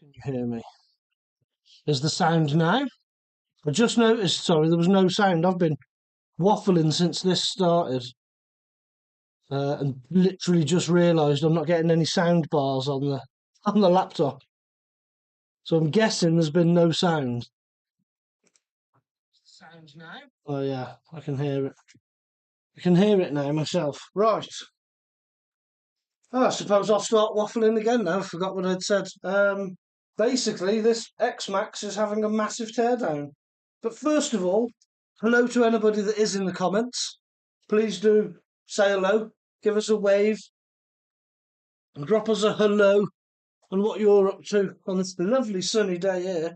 Can you hear me? Is the sound now? I just noticed, sorry, there was no sound. I've been waffling since this started, and literally just realised I'm not getting any sound bars on the laptop. So I'm guessing there's been no sound. Sounds now? Oh yeah, I can hear it. I can hear it now myself. Right. Oh, I suppose I'll start waffling again now. I forgot what I'd said. Basically, this X-Maxx is having a massive teardown. But first of all, hello to anybody that is in the comments. Please do say hello, give us a wave, and drop us a hello on what you're up to on this lovely sunny day here.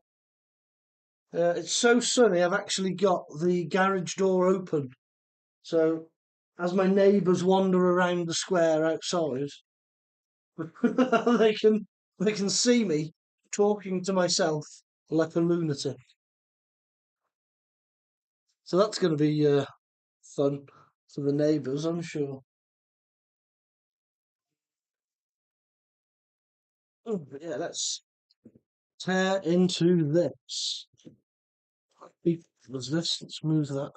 It's so sunny, I've actually got the garage door open. So, as my neighbours wander around the square outside, they can see me talking to myself like a lunatic. So that's going to be fun for the neighbours, I'm sure. Oh, but yeah, let's tear into this. Was this? Let's move that.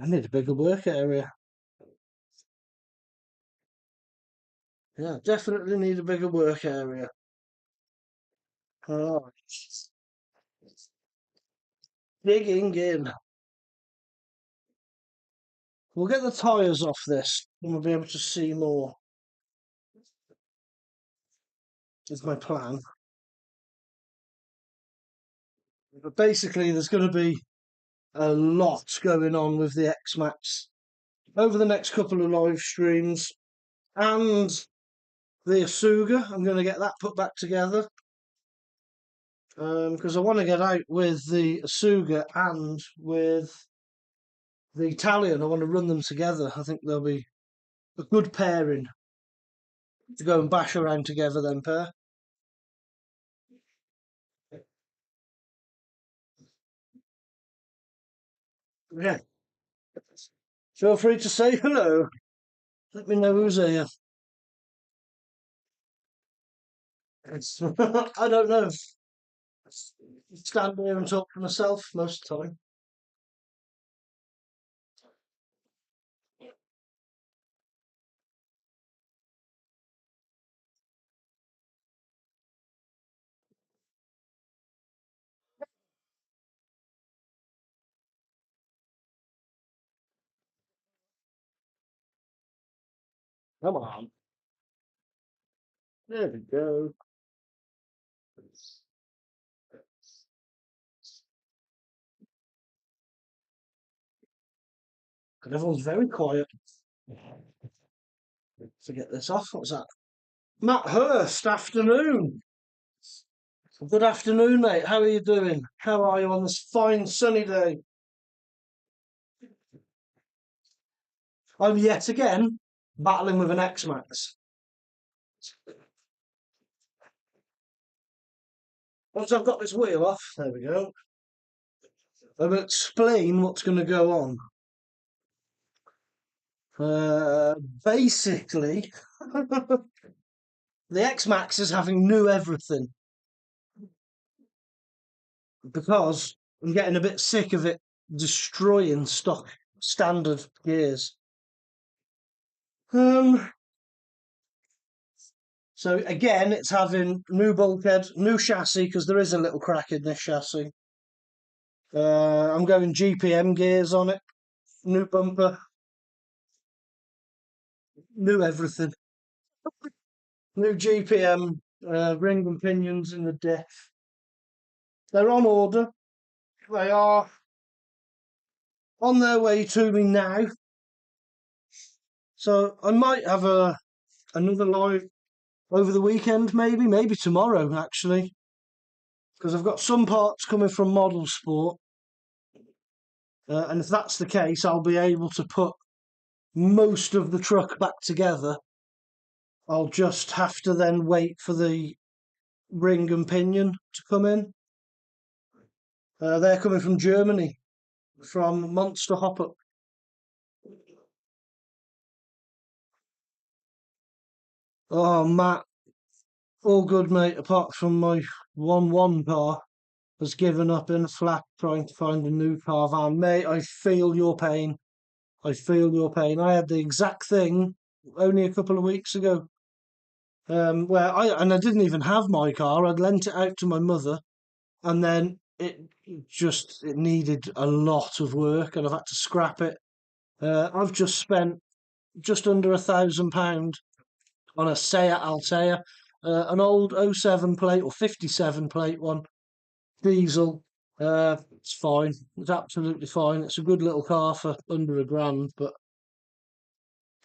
I need a bigger work area. Yeah, definitely need a bigger work area. Oh, digging in. We'll get the tyres off this and we'll be able to see more. Is my plan. But basically, there's going to be a lot going on with the X-Maxx over the next couple of live streams, and the Asuga. I'm going to get that put back together because I want to get out with the Asuga and with the Italian. I want to run them together. I think they'll be a good pairing to go and bash around together. Then pair. Yeah. Feel free to say hello. Let me know who's here. I don't know. Stand here and talk to myself most of the time. Come on. There we go. And everyone's very quiet. To get this off, what's that? Matt Hurst, afternoon. Good afternoon, mate. How are you doing? How are you on this fine sunny day? I'm yet again battling with an X-Maxx. Once I've got this wheel off, there we go. I will explain what's going to go on. Basically, the X-Maxx is having new everything because I'm getting a bit sick of it destroying stock standard gears. So again, it's having new bulkhead, new chassis, because there is a little crack in this chassis. I'm going GPM gears on it, new bumper, new everything. New GPM ring and pinions in the diff. They're on order. They are on their way to me now. So I might have another live over the weekend, maybe tomorrow actually, because I've got some parts coming from Model Sport, and if that's the case, I'll be able to put most of the truck back together. I'll just have to then wait for the ring and pinion to come in. They're coming from Germany, from Monster Hopper. Oh, Matt, all good, mate, apart from my 1-1 car has given up in a flat trying to find a new car van. Mate, I feel your pain. I feel your pain. I had the exact thing only a couple of weeks ago. Where I didn't even have my car. I'd lent it out to my mother, and then it needed a lot of work, and I've had to scrap it. I've just spent just under £1,000 on a Seat Altea, an old '07 plate or '57 plate one, diesel. It's fine. It's absolutely fine. It's a good little car for under £1,000, but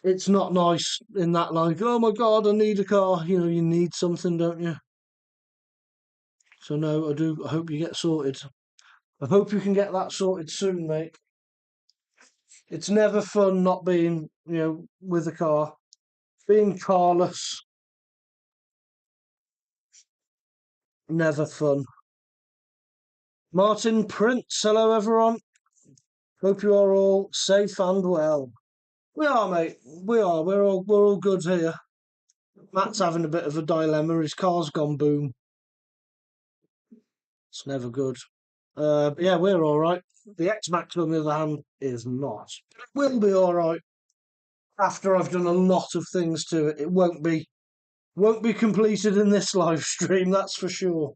it's not nice in that, like, oh my God, I need a car. You know, you need something, don't you? So no, I do. I hope you get sorted. I hope you can get that sorted soon, mate. It's never fun not being, with a car. Being carless, never fun. Martin Prince, hello everyone. Hope you are all safe and well. We are, mate. We are. We're all good here. Matt's having a bit of a dilemma. His car's gone boom. It's never good. But yeah, we're all right. The X-Maxx, on the other hand, is not. It will be all right after I've done a lot of things to it. It won't be completed in this live stream. That's for sure.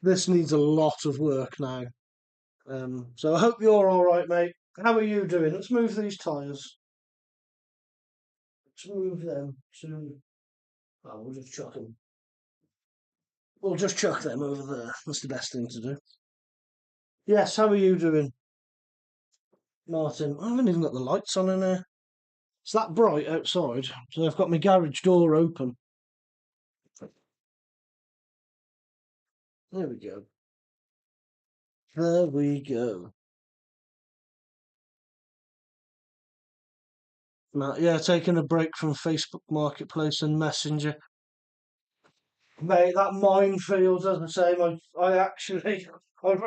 This needs a lot of work now. So I hope you're all right, mate. How are you doing? Let's move these tyres. Let's move them to. Oh, we'll just chuck them. We'll just chuck them over there. That's the best thing to do. Yes, how are you doing, Martin? I haven't even got the lights on in here. It's that bright outside, so I've got my garage door open. There we go. There we go. Now, yeah, taking a break from Facebook Marketplace and Messenger. Mate, that minefield doesn't say much. I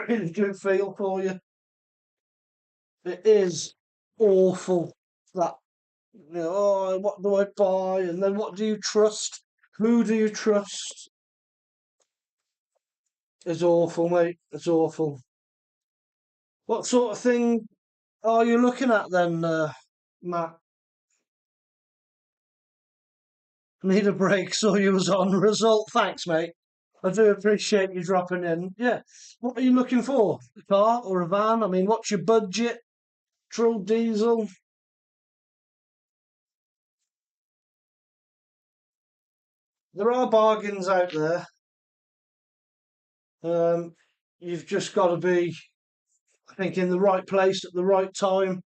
really do feel for you. It is awful that, oh, what do I buy? And then what do you trust? Who do you trust? It's awful, mate. It's awful. What sort of thing are you looking at then, Matt? Need a break, saw you was on result. Thanks, mate. I do appreciate you dropping in. Yeah. What are you looking for? A car or a van? I mean, what's your budget? Petrol, diesel? There are bargains out there. Um, you've just got to be, I think, in the right place at the right time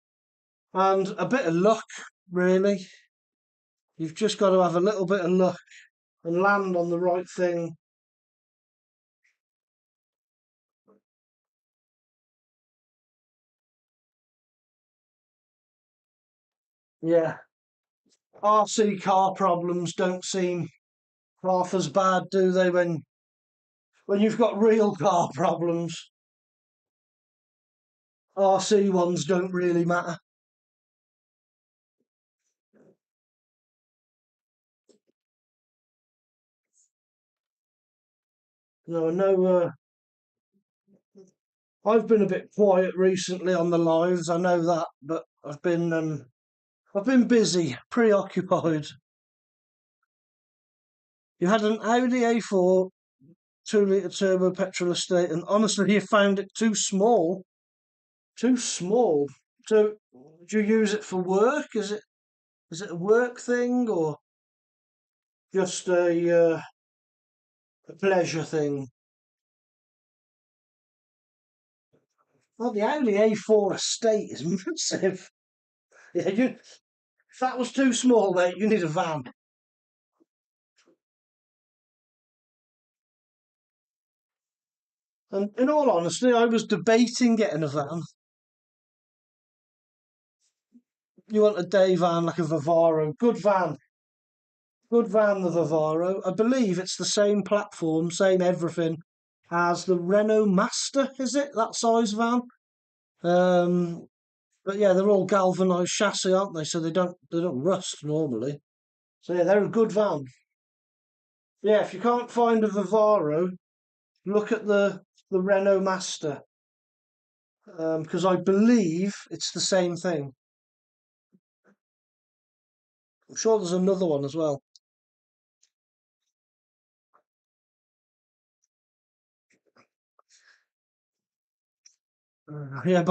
and a bit of luck, really. You've just got to have a little bit of luck and land on the right thing. Yeah. RC car problems don't seem half as bad, do they, when you've got real car problems? RC ones don't really matter. No, no. I've been a bit quiet recently on the lives. I know that, but I've been busy, preoccupied. You had an Audi A4 2-litre turbo petrol estate, and honestly, you found it too small. Too small. So, do you use it for work? Is it a work thing or just a pleasure thing? Well, the Audi A4 estate is massive. Yeah, if that was too small, mate, you need a van. And in all honesty, I was debating getting a van. You want a day van like a Vivaro? Good van, the Vivaro. I believe it's the same platform, same everything as the Renault Master. Is it that size van? Um, but yeah, they're all galvanised chassis, aren't they? So they don't rust normally. So yeah, they're a good van. Yeah, if you can't find a Vivaro, look at the Renault Master, because I believe it's the same thing. I'm sure there's another one as well. Yeah,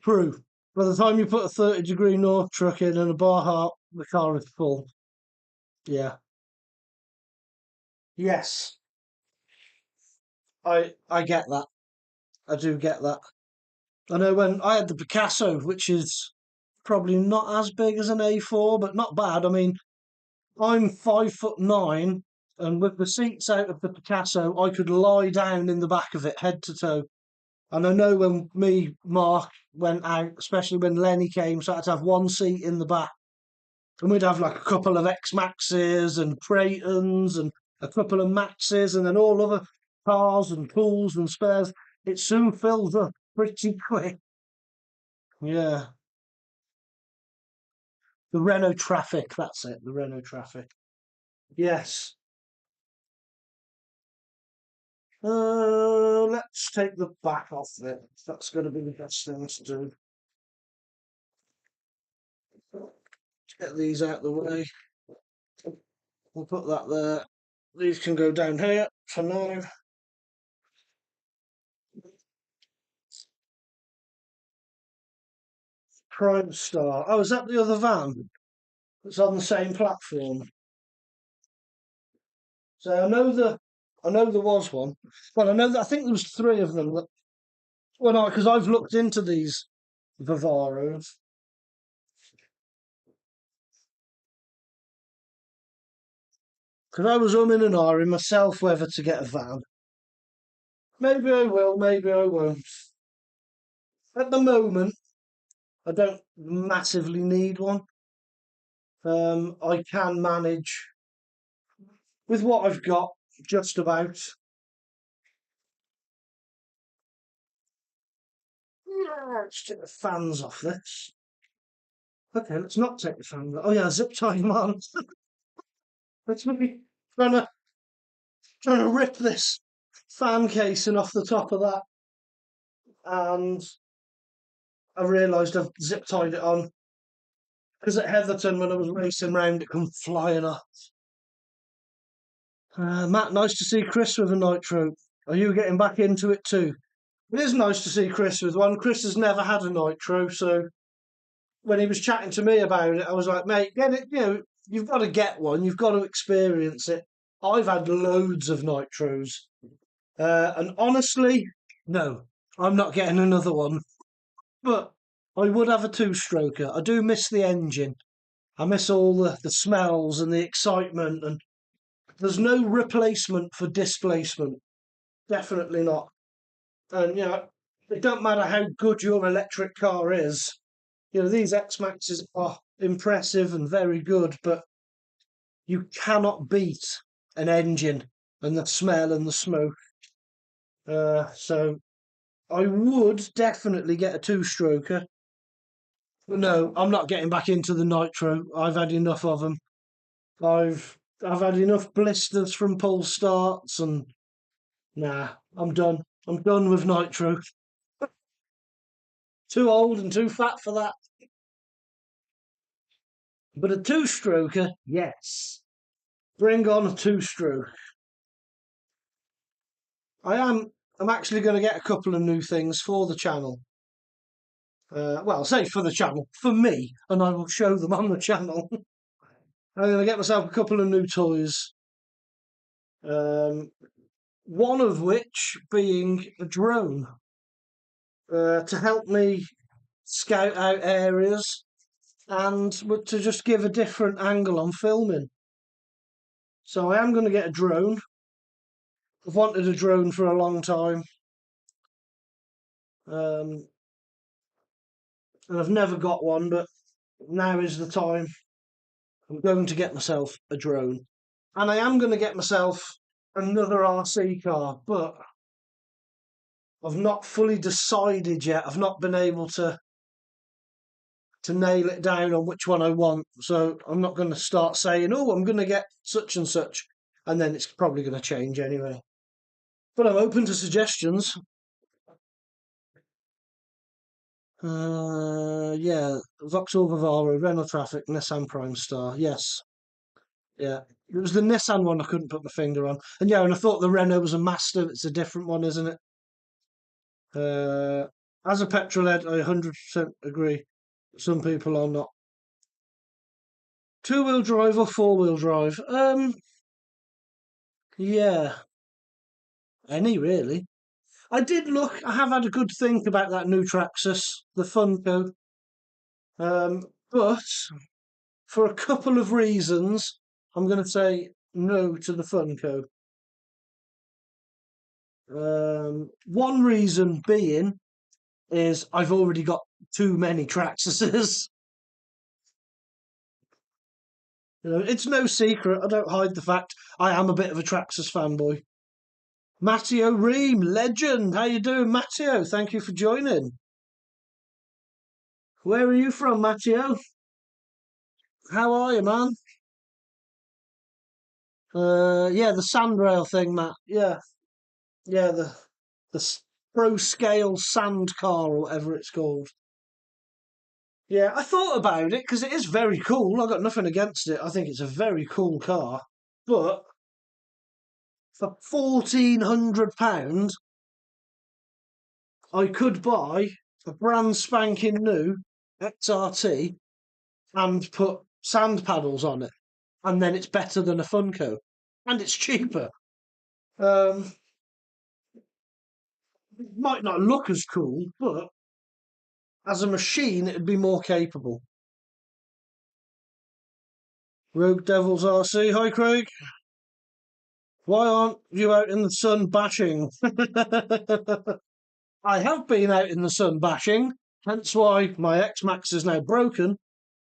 true. By the time you put a 30-degree north truck in and a bar heart, the car is full. Yeah. Yes, I get that. I do get that. I know when I had the Picasso, which is probably not as big as an A4, but not bad. I mean, I'm 5'9", and with the seats out of the Picasso, I could lie down in the back of it, head to toe. And I know when Mark went out, especially when Lenny came, so I had to have one seat in the back. And we'd have like a couple of X-Maxes and Praytons and a couple of Maxes and then all other cars and tools and spares. It soon fills up pretty quick. Yeah. The Renault Traffic, that's it, the Renault Traffic. Yes. Let's take the back off it. That's going to be the best thing to do. Let's get these out of the way. We'll put that there. These can go down here for now. Prime Star. Oh, is that the other van? It's on the same platform. So I know there was one. Well, I know that I think there was three of them. That, well, because I've looked into these Vivaros. Because I was umming and ahhing myself whether to get a van. Maybe I will, maybe I won't. At the moment, I don't massively need one. I can manage with what I've got, just about. Yeah, let's take the fans off this. Okay, let's not take the fans off. Oh yeah, zip tie them on. Let's maybe trying to trying to rip this fan casing off the top of that, and I realised I've zip tied it on because at Heatherton when I was racing round, it come flying off. Matt, nice to see Chris with a nitro. Are you getting back into it too? It is nice to see Chris with one. Chris has never had a nitro, so when he was chatting to me about it, I was like, mate, get it. You know, you've got to get one. You've got to experience it. I've had loads of nitros, and honestly, no, I'm not getting another one. But I would have a two-stroker. I do miss the engine. I miss all the smells and the excitement, and there's no replacement for displacement. Definitely not. And you know, it don't matter how good your electric car is. You know, these X-Maxes are impressive and very good, but you cannot beat an engine and the smell and the smoke. So I would definitely get a two-stroker. But no, I'm not getting back into the nitro. I've had enough of them. I've had enough blisters from pull starts, and nah, I'm done. I'm done with nitro. Too old and too fat for that. But a two-stroker, yes. Bring on a two-stroke. I'm actually going to get a couple of new things for the channel. Well, say for the channel, for me, and I will show them on the channel. I'm going to get myself a couple of new toys. One of which being a drone to help me scout out areas and to just give a different angle on filming. So I am going to get a drone. I've wanted a drone for a long time. And I've never got one, but now is the time. I'm going to get myself a drone. And I am going to get myself another RC car, but I've not fully decided yet. I've not been able to to nail it down on which one I want. So I'm not going to start saying, oh, I'm going to get such and such, and then it's probably going to change anyway. But I'm open to suggestions. Yeah, Vauxhall Vivaro, Renault Traffic, Nissan Prime Star. Yes, yeah. It was the Nissan one I couldn't put my finger on. And yeah, and I thought the Renault was a Master. It's a different one, isn't it? As a petrol head, I 100% agree. Some people are not. Two-wheel drive or four-wheel drive? Yeah, any really. I did look. I have had a good think about that new Traxxas, the Funko. But for a couple of reasons, I'm going to say no to the Funko. One reason being is I've already got too many Traxxases. It's no secret. I don't hide the fact I am a bit of a Traxxas fanboy. Matteo Ream, legend. How you doing, Matteo? Thank you for joining. Where are you from, Matteo? How are you, man? Yeah, the sandrail thing, Matt. Yeah, yeah, the pro scale sand car or whatever it's called. Yeah, I thought about it because it is very cool. I've got nothing against it. I think it's a very cool car. But for £1,400, I could buy a brand spanking new XRT and put sand paddles on it, and then it's better than a Funko, and it's cheaper. Um, it might not look as cool, but as a machine, it'd be more capable. Rogue Devils RC, hi Craig. Why aren't you out in the sun bashing? I have been out in the sun bashing, hence why my X-Maxx is now broken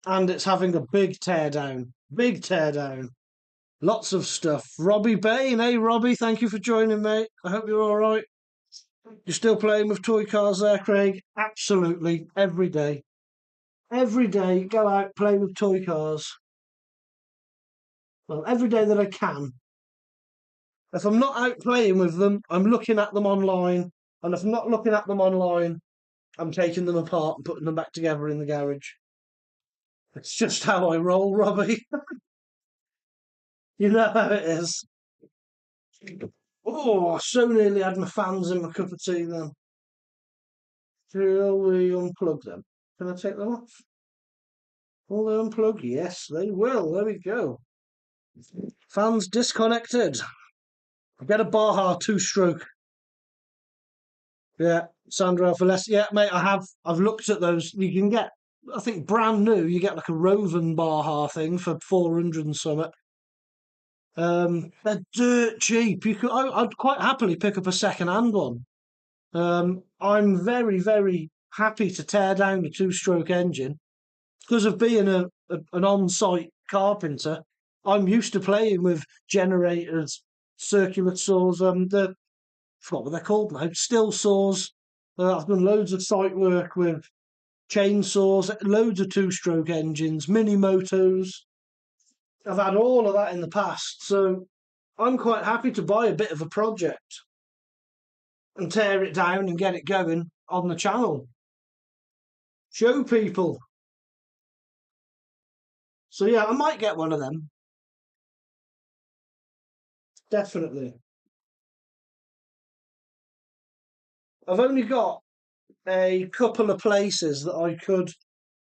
and it's having a big teardown. Big teardown. Lots of stuff. Robbie Bain, hey Robbie, thank you for joining, mate. I hope you're all right. You're still playing with toy cars there, Craig? Absolutely, every day. Every day, go out, play with toy cars. Well, every day that I can. If I'm not out playing with them, I'm looking at them online. And if I'm not looking at them online, I'm taking them apart and putting them back together in the garage. It's just how I roll, Robbie. You know how it is. Oh, I so nearly had my fans in my cup of tea then. Shall we unplug them? Can I take them off? Will they unplug? Yes, they will. There we go. Fans disconnected. Get a Baja two-stroke. Yeah, Sandra for less. Yeah, mate, I have. I've looked at those. You can get, I think, brand new. You get like a Roven Baja thing for 400 and something. They're dirt cheap. I'd quite happily pick up a second-hand one. I'm very, very happy to tear down the two-stroke engine because of being an on-site carpenter. I'm used to playing with generators, circular saws, the forgot what they're called now, still saws. I've done loads of site work with chainsaws, loads of two-stroke engines, mini motos. I've had all of that in the past, so I'm quite happy to buy a bit of a project and tear it down and get it going on the channel. Show people. So yeah, I might get one of them. Definitely. I've only got a couple of places that I could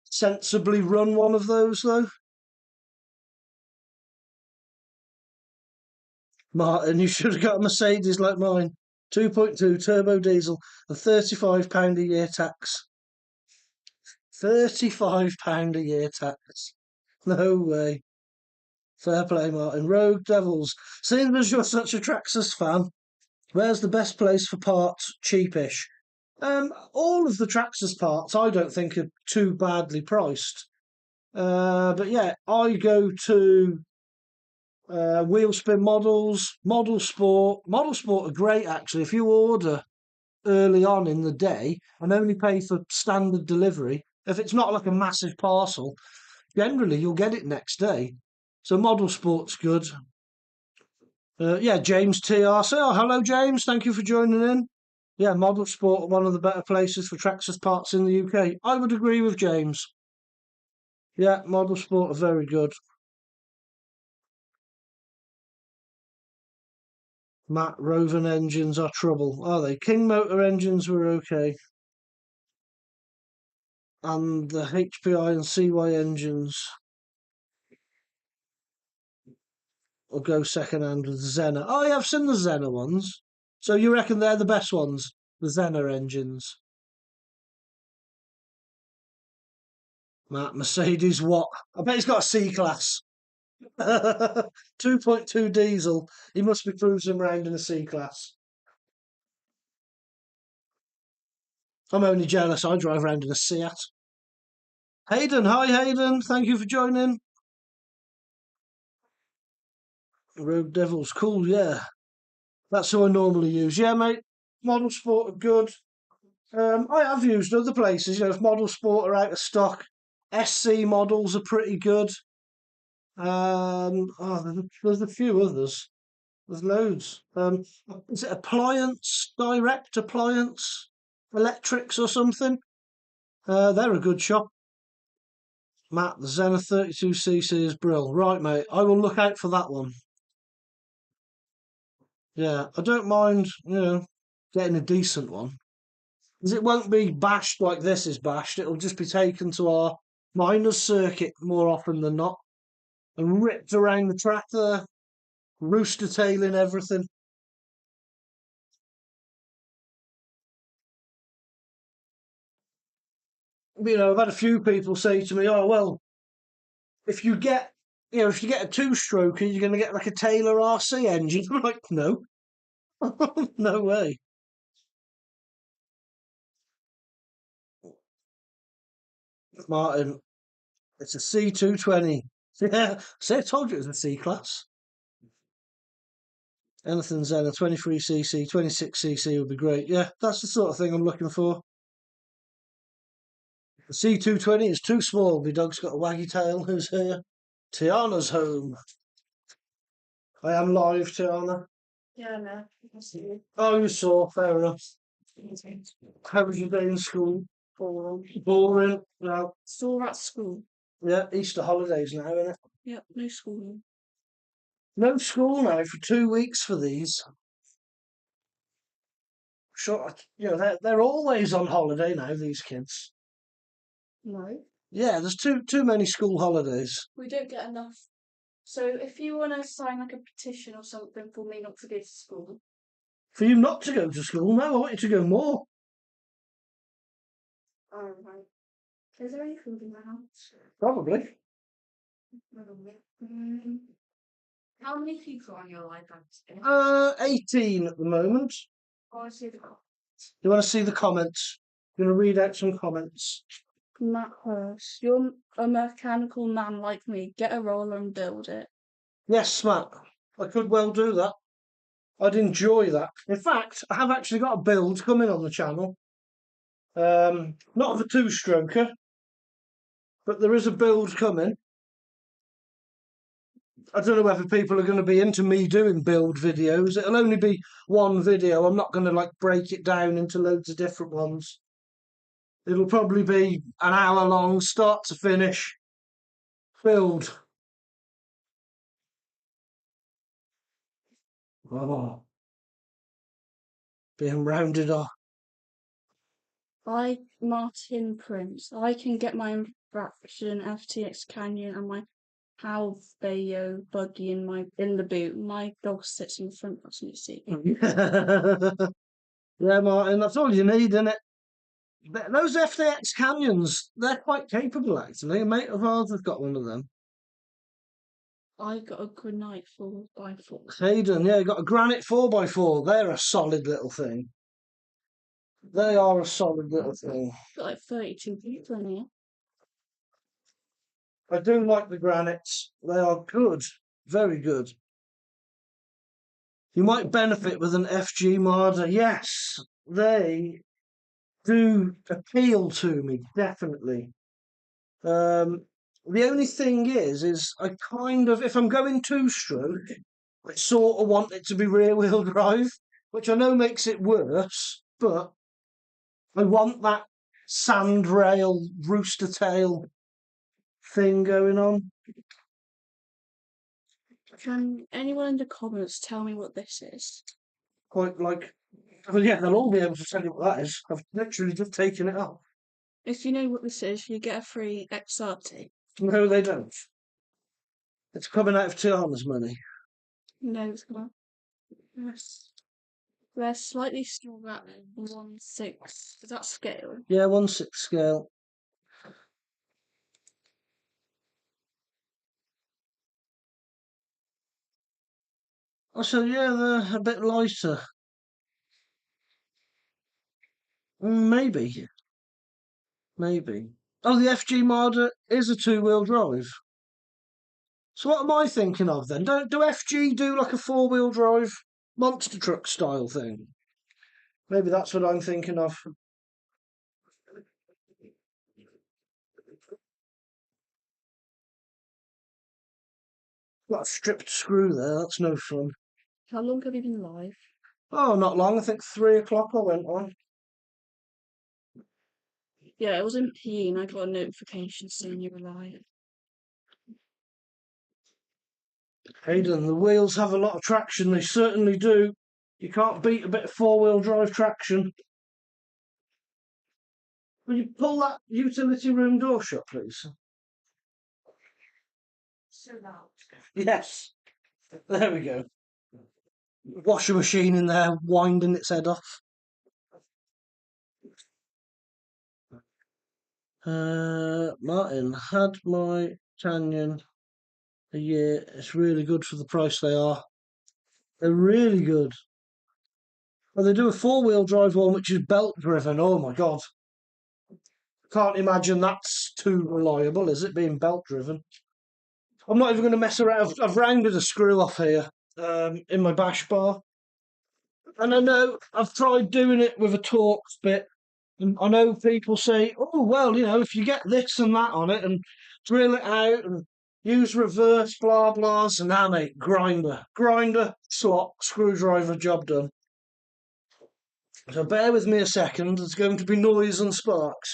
sensibly run one of those though. Martin, you should have got a Mercedes like mine. 2.2 turbo diesel and £35 a year tax. £35 a year tax. No way. Fair play, Martin. Rogue Devils. Seeing as you're such a Traxxas fan, where's the best place for parts? Cheapish. All of the Traxxas parts I don't think are too badly priced. But yeah, I go to wheel spin models, model sport. Model sport are great actually. If you order early on in the day and only pay for standard delivery, If it's not like a massive parcel, generally you'll get it next day. So Model Sport's good. Yeah, James TRC. Oh, hello, James. Thank you for joining in. Yeah, Model Sport, one of the better places for Traxxas parts in the UK. I would agree with James. Yeah, Model Sport are very good. Matt, Rovan engines are trouble, are they? King Motor engines were okay. And the HPI and CY engines will go second hand with Zenna. Oh, yeah, I've seen the Zenna ones. So you reckon they're the best ones? The Zenna engines? Matt, Mercedes what? I bet he's got a C-Class. 2.2 diesel. He must be cruising around in a C-Class. I'm only jealous. I drive around in a Seat. Hayden, hi Hayden. Thank you for joining. Road Devils, cool, yeah. That's who I normally use. Yeah, mate. Model Sport are good. I have used other places. You know, if Model Sport are out of stock, SC models are pretty good. There's a few others. There's loads. Is it Appliance Direct Appliance Electrics or something? They're a good shop. Matt, the Zenith 32cc is brill. Right, mate. I will look out for that one. Yeah, I don't mind, getting a decent one. Because it won't be bashed like this is bashed. It'll just be taken to our miners circuit more often than not and ripped around the track there, rooster tailing everything. I've had a few people say to me, "Oh well, if you get, if you get a two-stroker, you're going to get like a Taylor RC engine." I'm like, no, no way. Martin, it's a C220. Yeah, see, I told you it was a C-Class. Anything Zen, a 23cc, 26cc would be great. Yeah, that's the sort of thing I'm looking for. The C220 is too small. My dog's got a waggy tail. Who's here? Tiana's home. I am live, Tiana. Yeah, no, I can see you. Oh, you saw. Fair enough. How was your day in school? Boring. Boring. No. Still at school. Yeah, Easter holidays now, isn't it? Yep, no school. No school now for 2 weeks for these. Sure, they're always on holiday now. These kids. No, Yeah, there's too many school holidays. we don't get enough. So if you want to sign like a petition or something for me not to go to school. For you not to go to school, no, I want you to go more. Oh, right. Is there any food in the house? Probably. Mm, how many people are on your iPad? 18 at the moment. Oh, I see the comments. You want to see the comments? I'm going to read out some comments. Matt Hurst, you're a mechanical man like me. Get a roller and build it. Yes, Matt, I could well do that. I'd enjoy that. In fact, I have actually got a build coming on the channel. Not of a two-stroker, but there is a build coming. I don't know whether people are going to be into me doing build videos. It'll only be one video. I'm not going to like break it down into loads of different ones. It'll probably be an hour long, start to finish, build. Oh, being rounded off. Martin Prince. I can get my Infraction FTX Canyon and my Halveyo buggy in the boot. My dog sits in the front passenger seat. Yeah, Martin, that's all you need, isn't it? Those FTX Canyons, they're quite capable, actually. A mate of ours has got one of them. I got a granite 4x4. Hayden, yeah, got a granite 4x4. They're a solid little thing. They are a solid little thing. Got like 32 people in here. I do like the granites. They are good. Very good. You might benefit with an FG Marder. Yes, they do appeal to me, definitely. The only thing is I kind of, if I'm going two-stroke, I sort of want it to be rear-wheel drive, which I know makes it worse, but I want that sandrail rooster tail thing going on. Can anyone in the comments tell me what this is? Quite like, well, yeah, they'll all be able to tell you what that is. I've literally just taken it off. If you know what this is, you get a free XRT. No, they don't. It's coming out of Tiana's money. No, it's not. Yes. They're slightly smaller at 1/6. Is that scale? Yeah, 1/6 scale. So yeah, they're a bit lighter. Maybe. Maybe. Oh, the FG Marder is a two-wheel drive. So what am I thinking of then? Do FG do like a four-wheel drive monster truck style thing? Maybe that's what I'm thinking of. Got a stripped screw there, that's no fun. How long have you been live? Oh, not long, I think 3 o'clock I went on. Yeah, it was in P and I got a notification saying you were live. Hayden, the wheels have a lot of traction, they certainly do. You can't beat a bit of four-wheel drive traction. Will you pull that utility room door shut, please? So loud. Yes. There we go. Washer machine in there, winding its head off. Martin, had my Canyon a year. It's really good for the price they are. They're really good. Well, they do a four-wheel drive one, which is belt driven. Oh my god. Can't imagine that's too reliable, is it, being belt driven? I'm not even going to mess around. I've rounded a screw off here in my bash bar. And I know I've tried doing it with a Torx bit. And I know people say, oh, well, you know, if you get this and that on it and drill it out and use reverse blah blahs, and now, mate, grinder, slot, screwdriver, job done. So bear with me a second, there's going to be noise and sparks.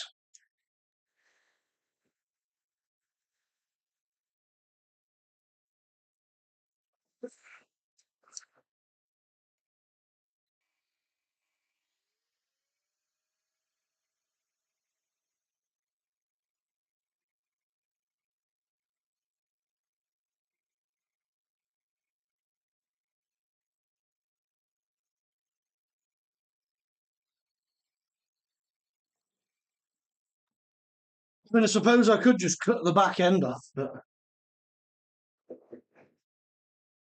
I mean, I suppose I could just cut the back end off, but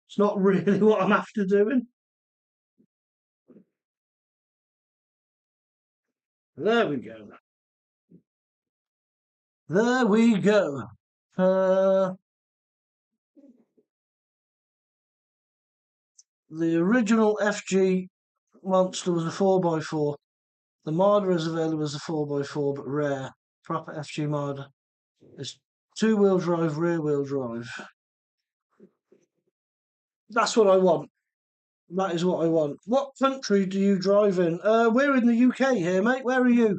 it's not really what I'm after doing. There we go. There we go. The original FG Monster was a 4x4. The Marder is available as a 4x4, but rare. Proper FG Marder. It's two-wheel drive, rear-wheel drive. That's what I want. That is what I want. What country do you drive in? We're in the UK here, mate. Where are you?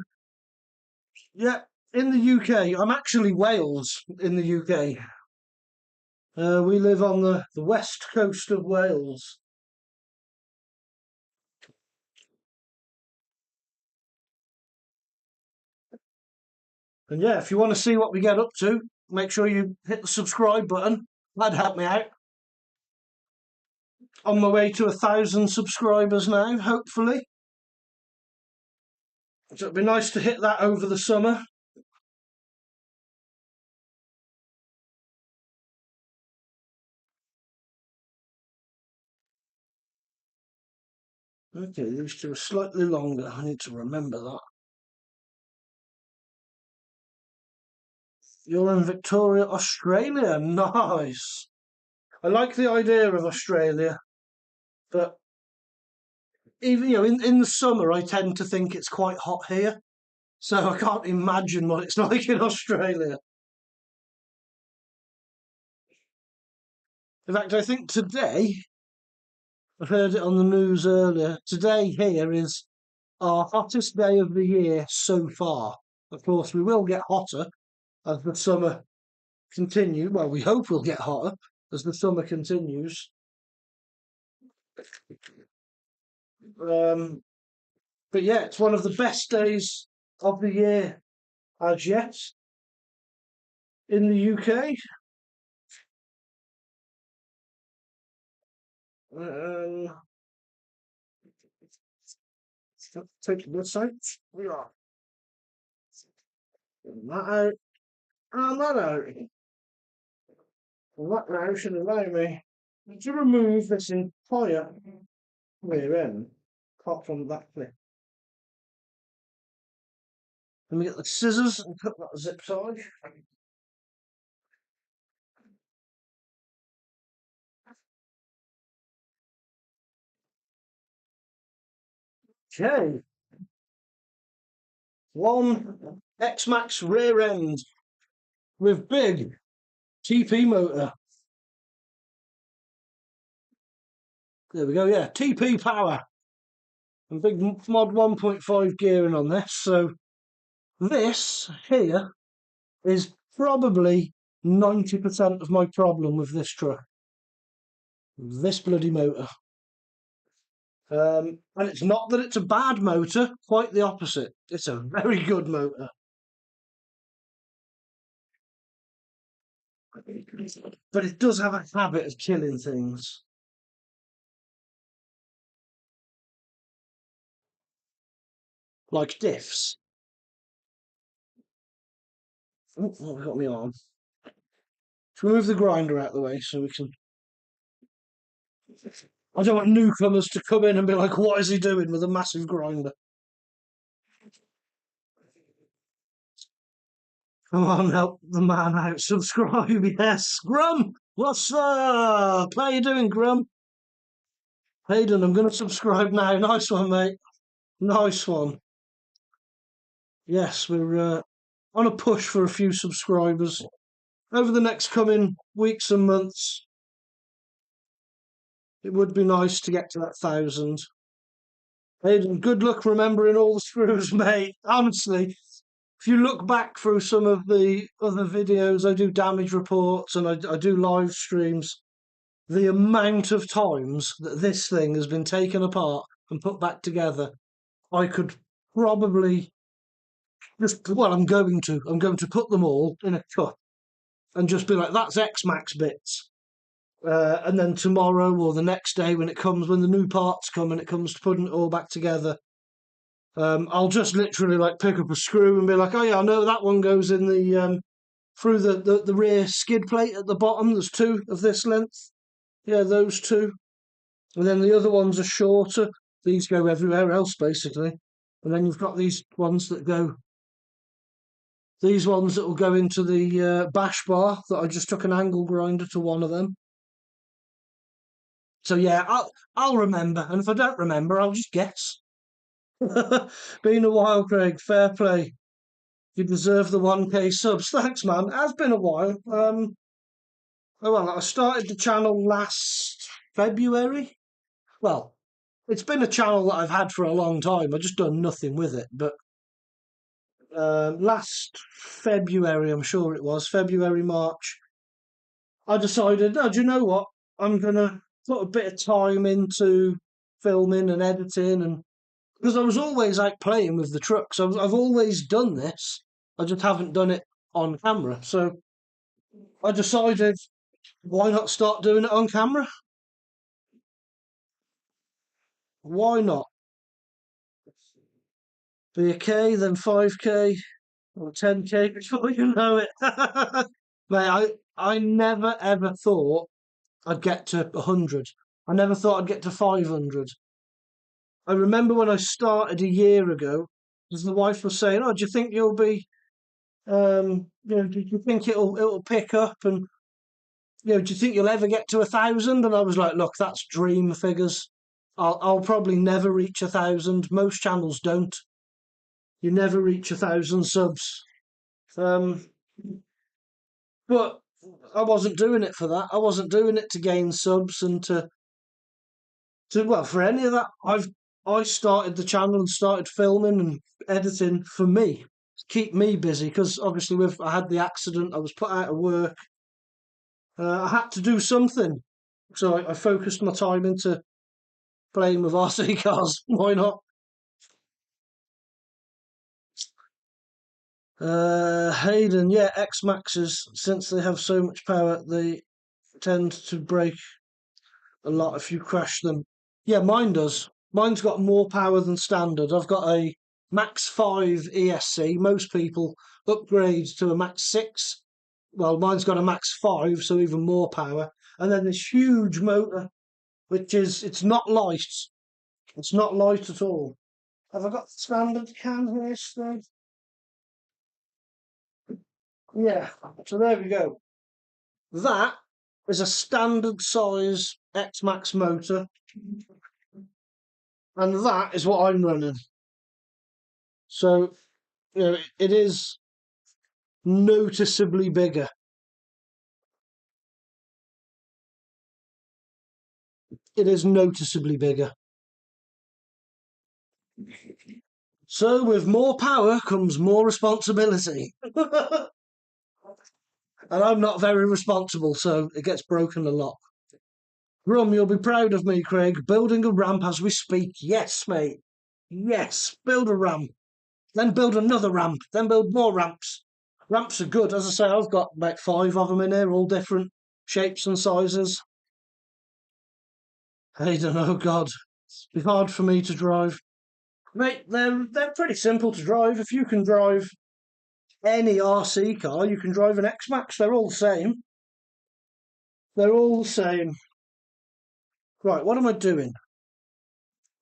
Yeah, in the UK. I'm actually Wales in the UK. We live on the west coast of Wales. And yeah, if you want to see what we get up to, make sure you hit the subscribe button. That'd help me out. On my way to 1,000 subscribers now, hopefully. So it'd be nice to hit that over the summer. Okay, these two are slightly longer. I need to remember that. You're in Victoria, Australia. Nice. I like the idea of Australia, but even in the summer, I tend to think it's quite hot here. So I can't imagine what it's like in Australia. In fact, I think today, I heard it on the news earlier, today here is our hottest day of the year so far. Of course, we will get hotter as the summer continues. Well, we hope we'll get hotter as the summer continues. Um, but yeah, it's one of the best days of the year as yet in the UK. Take this side. We are that out and that out. And that now should allow me to remove this entire rear end, apart from that clip. Let me get the scissors and cut that zip tie. Okay. One X-Maxx rear end with big TP motor. There we go, yeah, TP power. And big mod 1.5 gearing on this. So this here is probably 90% of my problem with this truck. This bloody motor. And it's not that it's a bad motor, quite the opposite. It's a very good motor. But it does have a habit of killing things. Like diffs. Oh, I've got my arm. Should we move the grinder out of the way so we can... I don't want newcomers to come in and be like, what is he doing with a massive grinder? Come on, help the man out. Subscribe, yes. Grum, what's up? How you doing, Grum? Hayden, I'm going to subscribe now. Nice one, mate. Nice one. Yes, we're on a push for a few subscribers over the next coming weeks and months. It would be nice to get to that 1,000. Hayden, good luck remembering all the screws, mate. Honestly, if you look back through some of the other videos, I do damage reports and I do live streams. The amount of times that this thing has been taken apart and put back together, I could probably just, well, I'm going to put them all in a cup and just be like, that's X-Maxx bits. And then tomorrow or the next day when the new parts come and it comes to putting it all back together, I'll just literally like pick up a screw and be like, oh yeah, I know that one goes in the through the rear skid plate at the bottom. There's two of this length. Yeah, those two. And then the other ones are shorter. These go everywhere else basically. And then you've got these ones that go. These ones that will go into the bash bar that I just took an angle grinder to one of them. So yeah, I'll remember, and if I don't remember, I'll just guess. Been a while, Craig. Fair play. You deserve the 1K subs. Thanks, man. It has been a while. Oh well, I started the channel last February. Well, it's been a channel that I've had for a long time. I've just done nothing with it. But last February, I'm sure it was February, March, I decided, oh, do you know what? I'm gonna put a bit of time into filming and editing, and because I was always out playing with the trucks. I've always done this. I just haven't done it on camera. So I decided, why not start doing it on camera? Why not? Be a K, then 5K, or 10K before you know it. Mate, I never ever thought I'd get to 100. I never thought I'd get to 500. I remember when I started a year ago, as the wife was saying, "Oh, do you think you'll be, do you think it'll pick up, and do you think you'll ever get to 1,000?" And I was like, "Look, that's dream figures. I'll probably never reach 1,000. Most channels don't. you never reach 1,000 subs. But I wasn't doing it for that. I wasn't doing it to gain subs and to well, for any of that. I started the channel and started filming and editing for me, to keep me busy, because obviously I had the accident, I was put out of work. I had to do something, so I focused my time into playing with RC cars. Why not? Hayden, yeah, X-Maxes, since they have so much power, they tend to break a lot if you crash them. Yeah, mine does. Mine's got more power than standard. I've got a Max 5 ESC. Most people upgrade to a Max 6. Well, mine's got a Max 5, so even more power. And then this huge motor, it's not light. It's not light at all. Have I got the standard cam here still? Yeah, so there we go. That is a standard size X-Maxx motor. And that is what I'm running. So, it is noticeably bigger. It is noticeably bigger. So, with more power comes more responsibility. And I'm not very responsible, so it gets broken a lot. Grum, you'll be proud of me, Craig. Building a ramp as we speak. Yes, mate. Yes, build a ramp. Then build another ramp. Then build more ramps. Ramps are good. As I say, I've got about 5 of them in here, all different shapes and sizes. Hayden, oh God. It'd be hard for me to drive. Mate, they're pretty simple to drive. If you can drive any RC car, you can drive an X-Maxx. They're all the same. They're all the same. Right, what am I doing?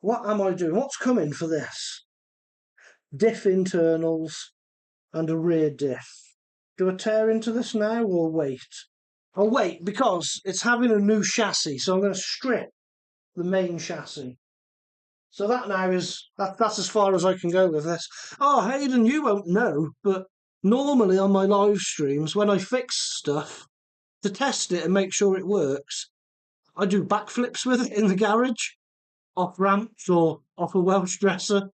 What am I doing? What's coming for this? Diff internals and a rear diff. Do I tear into this now or wait? I'll wait because it's having a new chassis, so I'm going to strip the main chassis. So that now that's as far as I can go with this. Oh, Hayden, you won't know, but normally on my live streams, when I fix stuff to test it and make sure it works, I do backflips with it in the garage, off ramps or off a Welsh dresser.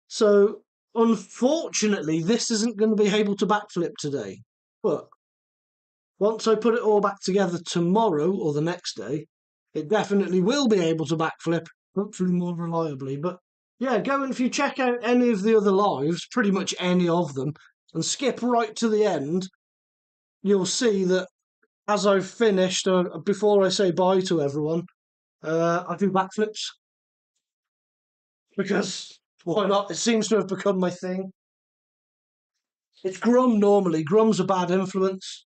So unfortunately, this isn't going to be able to backflip today. But once I put it all back together tomorrow or the next day, it definitely will be able to backflip, hopefully more reliably. But yeah, if you check out any of the other lives, pretty much any of them, and skip right to the end, you'll see that as I've finished, before I say bye to everyone, I do backflips. Because why not? It seems to have become my thing. It's Grum normally. Grum's a bad influence.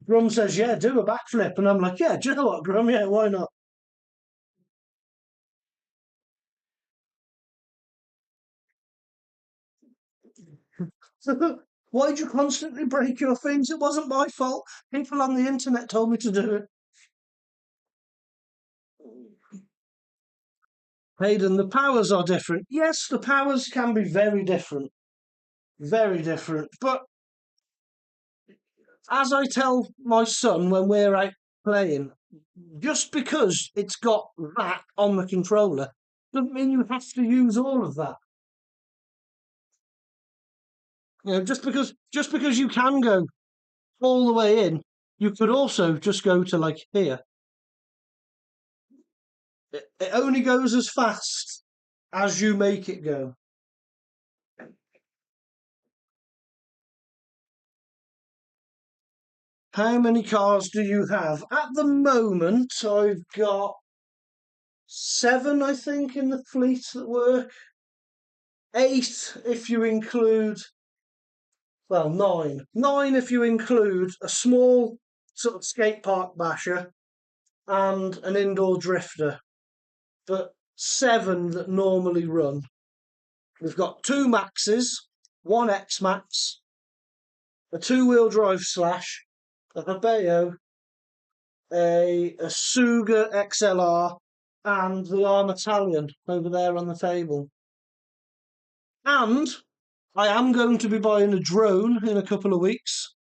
Grum says, yeah, do a backflip. And I'm like, yeah, do you know what, Grum? Yeah, why not? Why'd you constantly break your things? It wasn't my fault. People on the internet told me to do it. Hayden, the powers are different. Yes, the powers can be very different. Very different. But as I tell my son when we're out playing, just because it's got that on the controller doesn't mean you have to use all of that. Just because you can go all the way in, you could also just go to like here. It only goes as fast as you make it go. How many cars do you have? At the moment, I've got 7, I think, in the fleet that work. 8 if you include, well, 9. 9 if you include a small sort of skate park basher and an indoor drifter. But 7 that normally run. We've got 2 Maxes, 1 X-Maxx, a 2-wheel drive Slash, a Hebeo, a Suga XLR, and the Arm Italian over there on the table. And I am going to be buying a drone in a couple of weeks.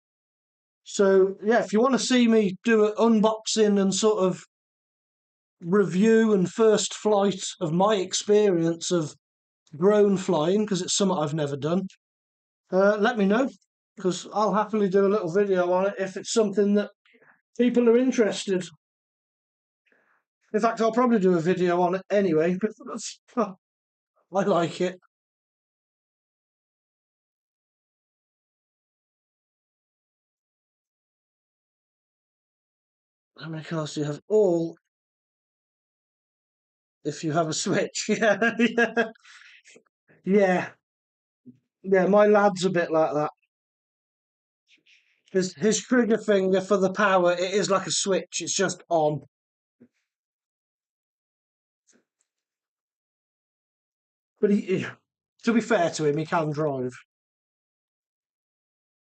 So yeah, if you want to see me do an unboxing and sort of review and first flight of my experience of drone flying, because it's something I've never done, let me know, because I'll happily do a little video on it if it's something that people are interested. In fact, I'll probably do a video on it anyway, because I like it. How many cars do you have? All, if you have a Switch. Yeah, yeah, yeah, yeah. My lad's a bit like that. His trigger finger for the power, it is like a switch. It's just on. But to be fair to him, he can drive.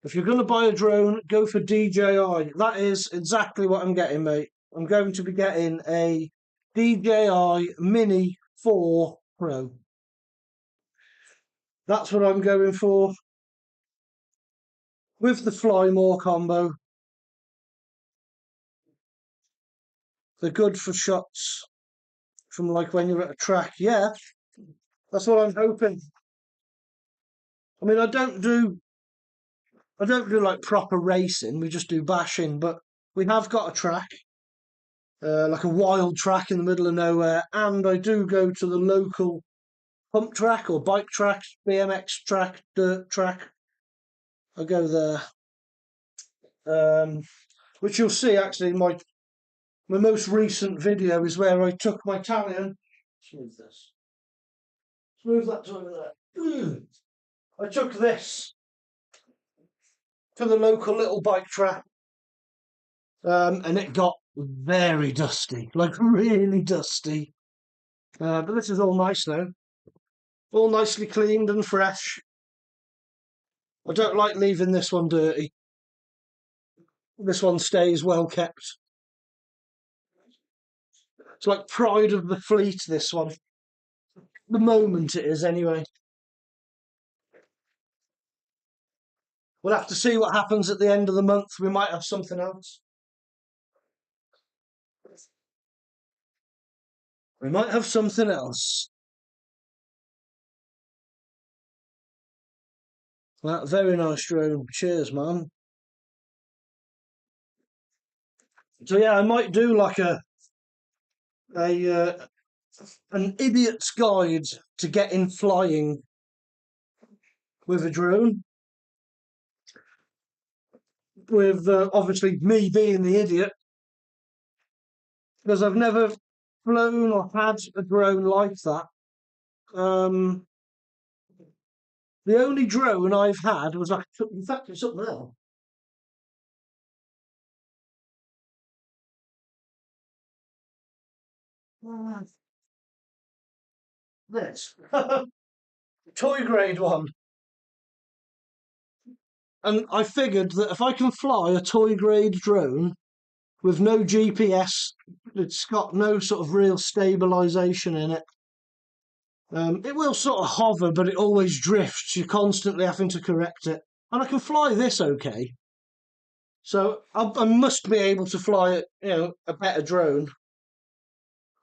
If you're going to buy a drone, go for DJI. That is exactly what I'm getting, mate. I'm going to be getting a DJI Mini 4 Pro. That's what I'm going for. With the Fly More combo. They're good for shots from like when you're at a track. Yeah, that's what I'm hoping. I mean, I don't do like proper racing. We just do bashing, but we have got a track, like a wild track in the middle of nowhere, and I do go to the local pump track or bike track, BMX track, dirt track. I go there, which you'll see actually in my most recent video is where I took my Italian. Smooth this. Smooth that to over there. I took this to the local little bike track, and it got very dusty, like really dusty. But this is all nice now, all nicely cleaned and fresh. I don't like leaving this one dirty. This one stays well kept. It's like pride of the fleet, this one. The moment it is, anyway. We'll have to see what happens at the end of the month. We might have something else. We might have something else. That very nice drone. Cheers, man. So yeah, I might do like a an idiot's guide to getting flying with a drone. With obviously me being the idiot, because I've never flown or had a drone like that. Um, the only drone I've had was like, in fact, it's up there. This toy grade one, and I figured that if I can fly a toy grade drone with no GPS, it's got no sort of real stabilization in it. It will sort of hover, but it always drifts. You're constantly having to correct it. And I can fly this okay. So I must be able to fly it, a better drone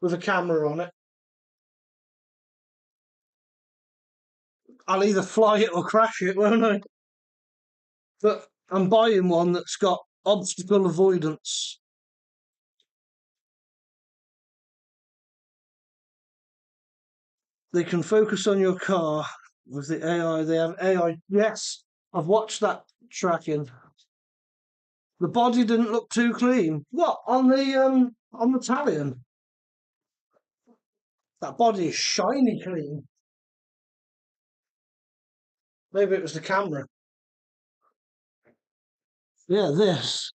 with a camera on it. I'll either fly it or crash it, won't I? But I'm buying one that's got obstacle avoidance. They can focus on your car with the AI. They have AI. Yes, I've watched that tracking. The body didn't look too clean. What on the Italian? That body is shiny clean. Maybe it was the camera. Yeah, this.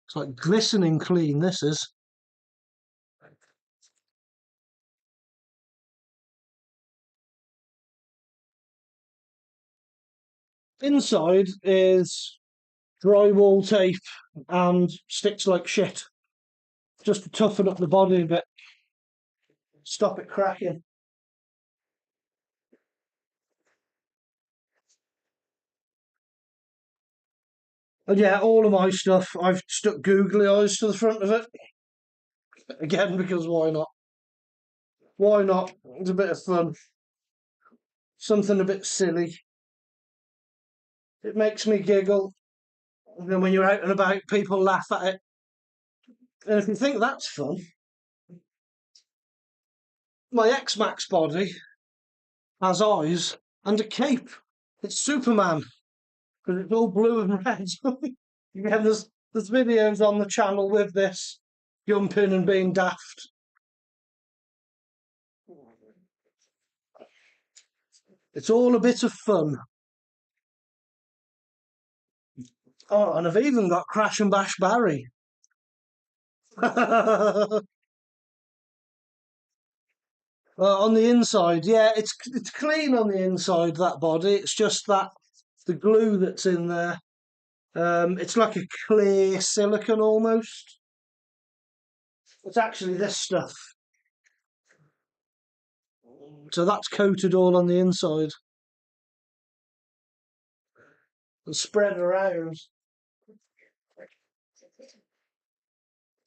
It's like glistening clean, this is. Inside is drywall tape and sticks like shit. Just to toughen up the body a bit. Stop it cracking. And yeah, all of my stuff, I've stuck googly eyes to the front of it. Again, because why not? Why not? It's a bit of fun. Something a bit silly. It makes me giggle. And then when you're out and about, people laugh at it. And if you think that's fun, my X-Maxx body has eyes and a cape. It's Superman, because it's all blue and red. Again, there's videos on the channel with this jumping and being daft. It's all a bit of fun. Oh, and I've even got Crash and Bash Barry. On the inside, yeah, it's clean on the inside, that body. It's just that the glue that's in there. It's like a clear silicone almost. It's actually this stuff. So that's coated all on the inside and spread around.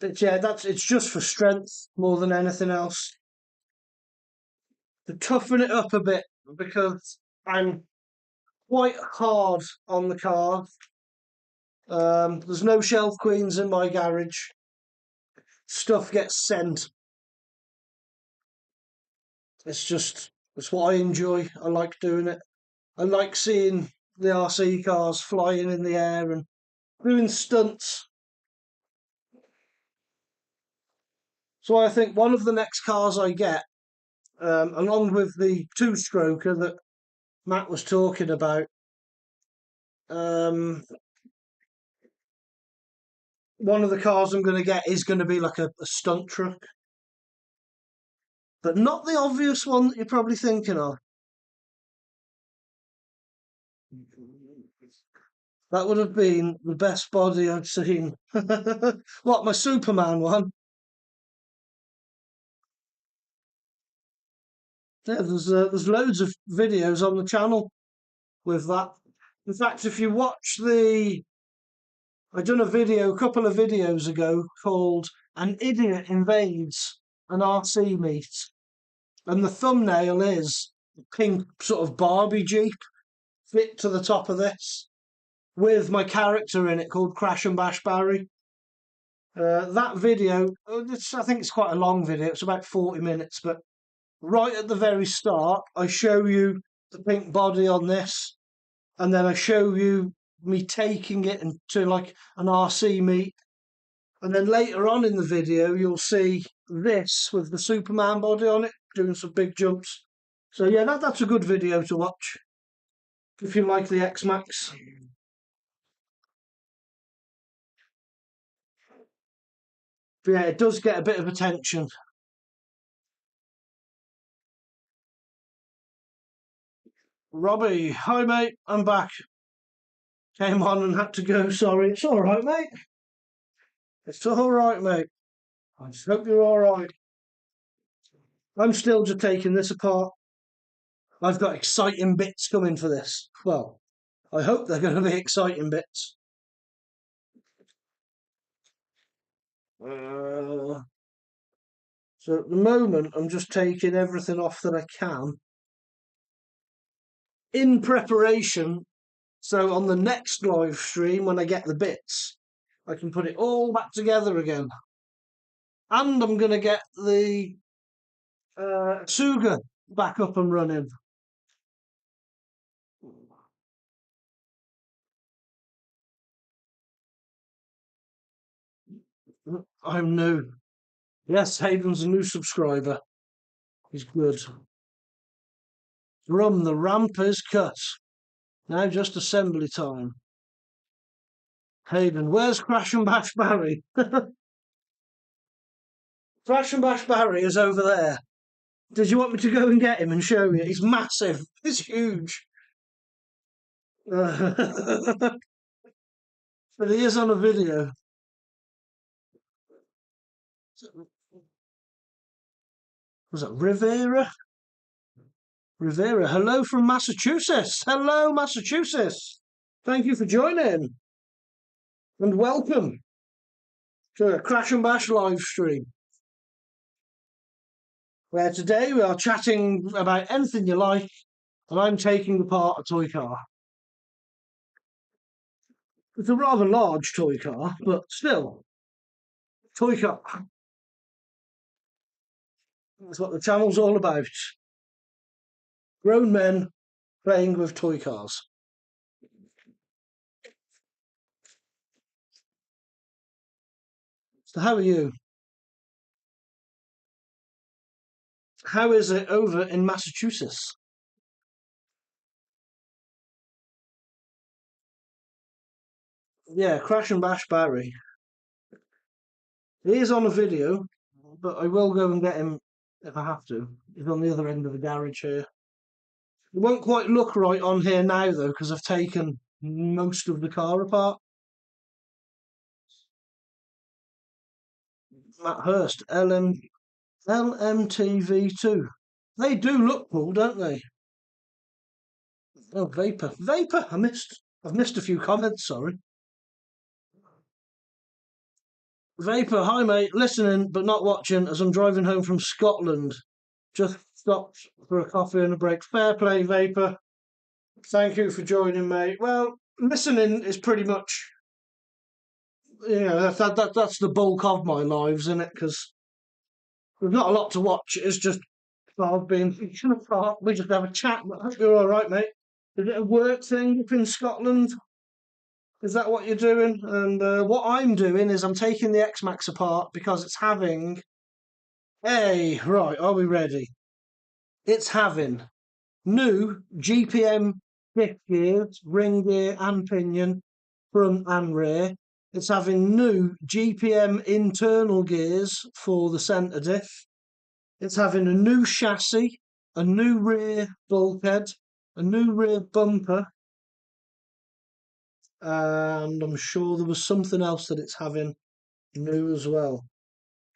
But yeah, it's just for strength more than anything else. To toughen it up a bit, because I'm quite hard on the car. There's no shelf queens in my garage. Stuff gets sent. It's what I enjoy. I like doing it. I like seeing the RC cars flying in the air and doing stunts. So I think one of the next cars I get, along with the two-stroker that Matt was talking about, one of the cars I'm going to get is going to be like a stunt truck. But not the obvious one that you're probably thinking of. That would have been the best body I've seen. What, my Superman one? Yeah, there's loads of videos on the channel with that. In fact, if you watch I done a video a couple of videos ago called "An Idiot Invades an RC Meet," and the thumbnail is a pink sort of Barbie Jeep fit to the top of this with my character in it called Crash and Bash Barry. That video, I think it's quite a long video. It's about 40 minutes, but right at the very start, I show you the pink body on this, and then I show you me taking it into like an RC meet. And then later on in the video, you'll see this with the Superman body on it, doing some big jumps. So yeah, that's a good video to watch if you like the X-Maxx. But yeah, it does get a bit of attention. Robbie, hi mate, I'm back. Came on and had to go, sorry. It's all right, mate. It's all right, mate. I just hope you're all right. I'm still just taking this apart. I've got exciting bits coming for this. Well, I hope they're going to be exciting bits. So at the moment, I'm just taking everything off that I can in preparation. So on the next live stream, when I get the bits, I can put it all back together again. And I'm going to get the Suga back up and running. I'm new. Yes, Hayden's a new subscriber. He's good. Drum, the ramp is cut. Now just assembly time. Hayden, where's Crash and Bash Barry? Crash and Bash Barry is over there. Did you want me to go and get him and show you? He's massive. He's huge. But he is on a video. Was it Rivera? Rivera, hello from Massachusetts. Hello, Massachusetts. Thank you for joining. and welcome to a Crash and Bash live stream, where today we are chatting about anything you like, and I'm taking apart a toy car. It's a rather large toy car, but still, toy car. That's what the channel's all about. Grown men playing with toy cars. So how are you? How is it over in Massachusetts? Yeah, Crash and Bash Barry. He is on a video, but I will go and get him if I have to. He's on the other end of the garage here. It won't quite look right on here now though, because I've taken most of the car apart. Matt Hurst, LMTV2. They do look cool, don't they? Oh, Vapor. Vapor! I've missed a few comments, sorry. Vapor, hi mate, listening but not watching as I'm driving home from Scotland. Just stopped for a coffee and a break. Fair play, Vapor. Thank you for joining, mate. Well, listening is pretty much, that's the bulk of my lives, isn't it? Because there's not a lot to watch. It's just I've been thinking apart. We just have a chat. But I hope you're all right, mate. Is it a work thing up in Scotland? Is that what you're doing? And what I'm doing is I'm taking the X-Maxx apart because it's having. Hey, right, are we ready? It's having new GPM diff gears, ring gear and pinion, front and rear. It's having new GPM internal gears for the centre diff. It's having a new chassis, a new rear bulkhead, a new rear bumper, and I'm sure there was something else that it's having new as well.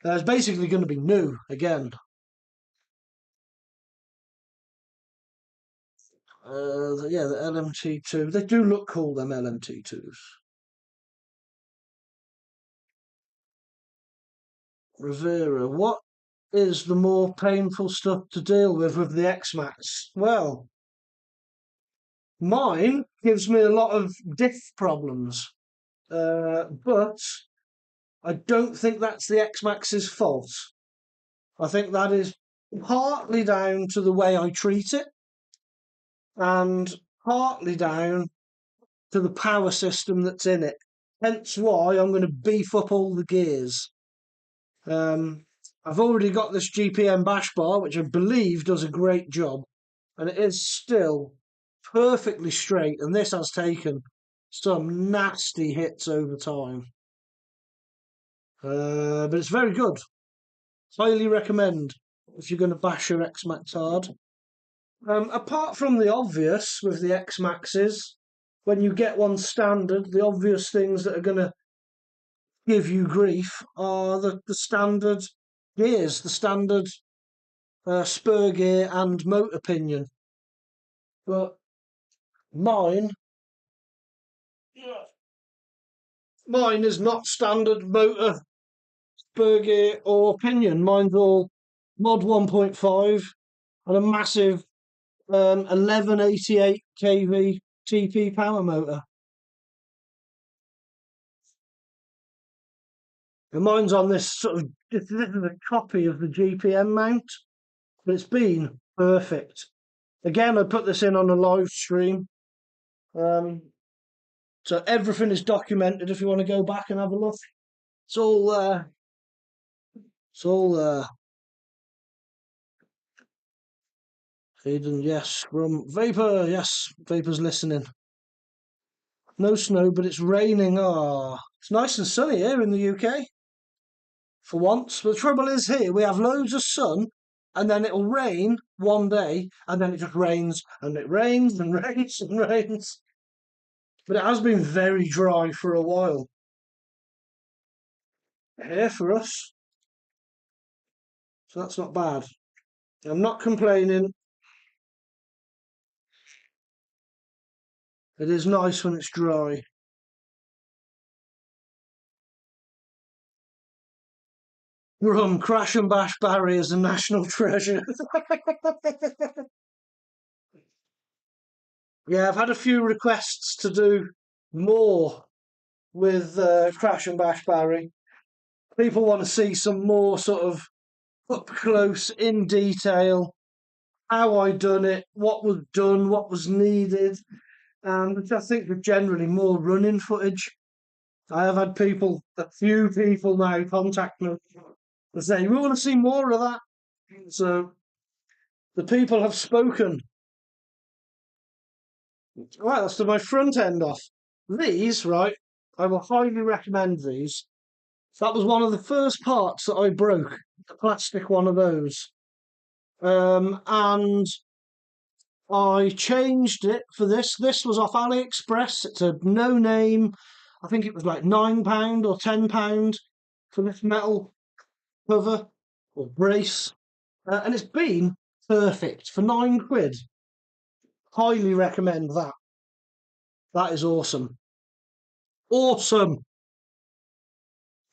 It's basically going to be new again. Yeah, the LMT2. They do look cool, them LMT2s. Rivera, what is the more painful stuff to deal with the X-Maxx? Well, mine gives me a lot of diff problems, but I don't think that's the X-Maxx's fault. I think that is partly down to the way I treat it, and partly down to the power system that's in it. Hence why I'm going to beef up all the gears. I've already got this GPM bash bar, which I believe does a great job, and it is still perfectly straight, and this has taken some nasty hits over time. But it's very good. Highly recommend if you're going to bash your X-Maxx hard. Apart from the obvious with the X-Maxxes, when you get one standard, the obvious things that are going to give you grief are the standard gears, the standard spur gear and motor pinion. But mine is not standard motor, spur gear or pinion. Mine's all mod 1.5 and a massive 1188 kV TP power motor. And mine's on this this is a copy of the GPM mount, but it's been perfect. Again, I put this in on a live stream. So everything is documented if you want to go back and have a look. It's all there. It's all there. Hayden, yes. From Vapor, yes. Vapor's listening. No snow, but it's raining. Ah, it's nice and sunny here in the UK. For once. But the trouble is here, we have loads of sun, and then it'll rain one day, and then it just rains, and it rains, and rains, and rains. But it has been very dry for a while. Here for us. So that's not bad. I'm not complaining. It is nice when it's dry. Crash and Bash Barry is a national treasure. Yeah, I've had a few requests to do more with Crash and Bash Barry. People want to see some more sort of up close, in detail, how I done it, what was done, what was needed, and I think with generally more running footage. I have had people, a few people now contact me and say, we want to see more of that. So the people have spoken. Right, that's to my front end off. These, right, I will highly recommend these. That was one of the first parts that I broke, the plastic one of those. And I changed it for this. This was off AliExpress. It's a no name. I think it was like £9 or £10 for this metal cover or brace. And it's been perfect for £9. Highly recommend that. That is awesome. Awesome.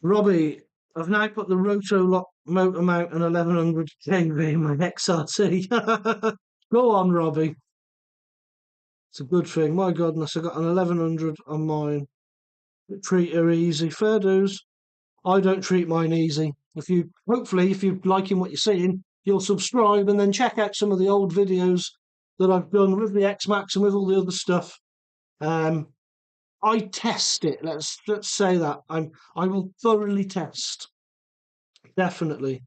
Robbie, I've now put the Roto Lock motor mount and 1100 kV in my XRT. Go on, Robbie. It's a good thing. My goodness, I got an 1100 on mine. Treat her easy. Fair dues. I don't treat mine easy. Hopefully, if you're liking what you're seeing, you'll subscribe and then check out some of the old videos that I've done with the X-Maxx and with all the other stuff. I test it. Let's say that I will thoroughly test. Definitely.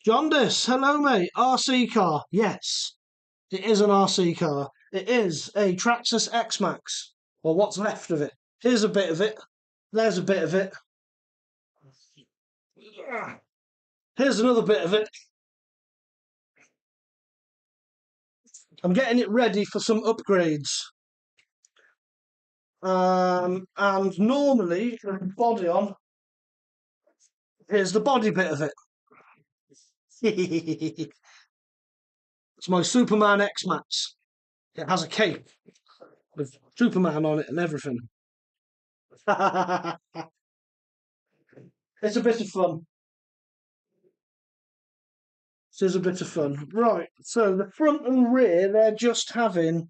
Jaundice, hello mate. RC car. Yes, it is an RC car. It is a Traxxas X-Maxx. Or what's left of it. Here's a bit of it. There's a bit of it. Here's another bit of it. I'm getting it ready for some upgrades. And normally, body on, here's the body bit of it. It's my Superman X-Maxx. It has a cape with Superman on it and everything. It's a bit of fun. It is a bit of fun. Right, so the front and rear, they're just having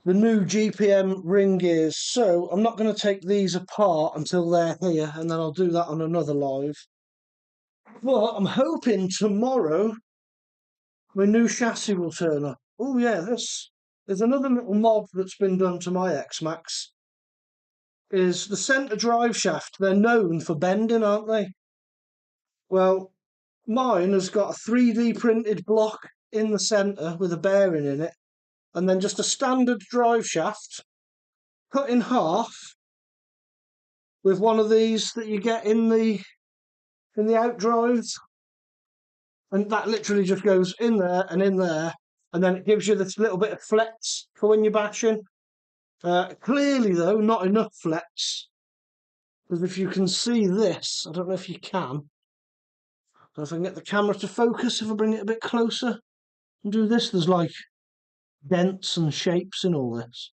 the new GPM ring gears. So I'm not going to take these apart until they're here, and then I'll do that on another live. But I'm hoping tomorrow my new chassis will turn up. Oh yeah, there's another little mod that's been done to my X-Maxx. Is the centre drive shaft. They're known for bending, aren't they? Well, mine has got a 3D printed block in the centre with a bearing in it, and then just a standard drive shaft cut in half with one of these that you get in the outdrives, and that literally just goes in there, and then it gives you this little bit of flex for when you're bashing. Clearly, though, not enough flex, because if you can see this, I don't know if you can. I don't know if I can get the camera to focus if I bring it a bit closer and do this. There's like dents and shapes in all this,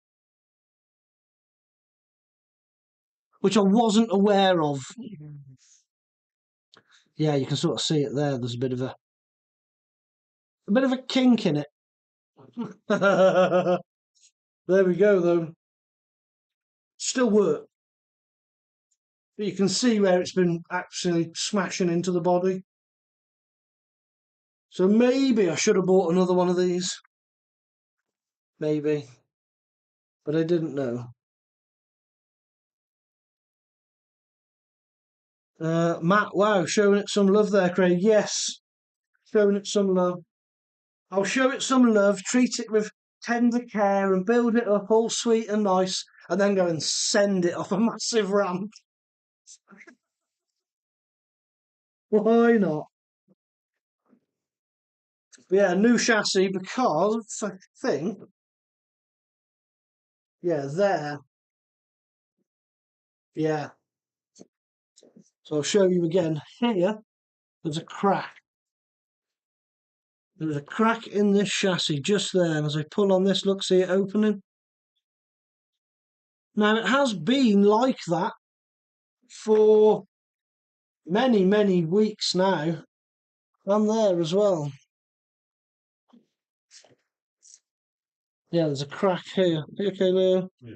which I wasn't aware of. Yeah, you can sort of see it there. There's a bit of a kink in it. There we go, though. Still work. But you can see where it's been actually smashing into the body. So maybe I should have bought another one of these. Maybe. But I didn't know. Matt, wow, showing it some love there, Craig. Yes, showing it some love. I'll show it some love, treat it with tender care and build it up all sweet and nice, and then go and send it off a massive ramp. Why not? But yeah, new chassis because I think, yeah, there. Yeah. So I'll show you again. Here, there's a crack. There's a crack in this chassis just there, and as I pull on this, look, see it opening? Now, it has been like that for many, many weeks now. I'm there as well. Yeah, there's a crack here. Okay, Leo. Yeah.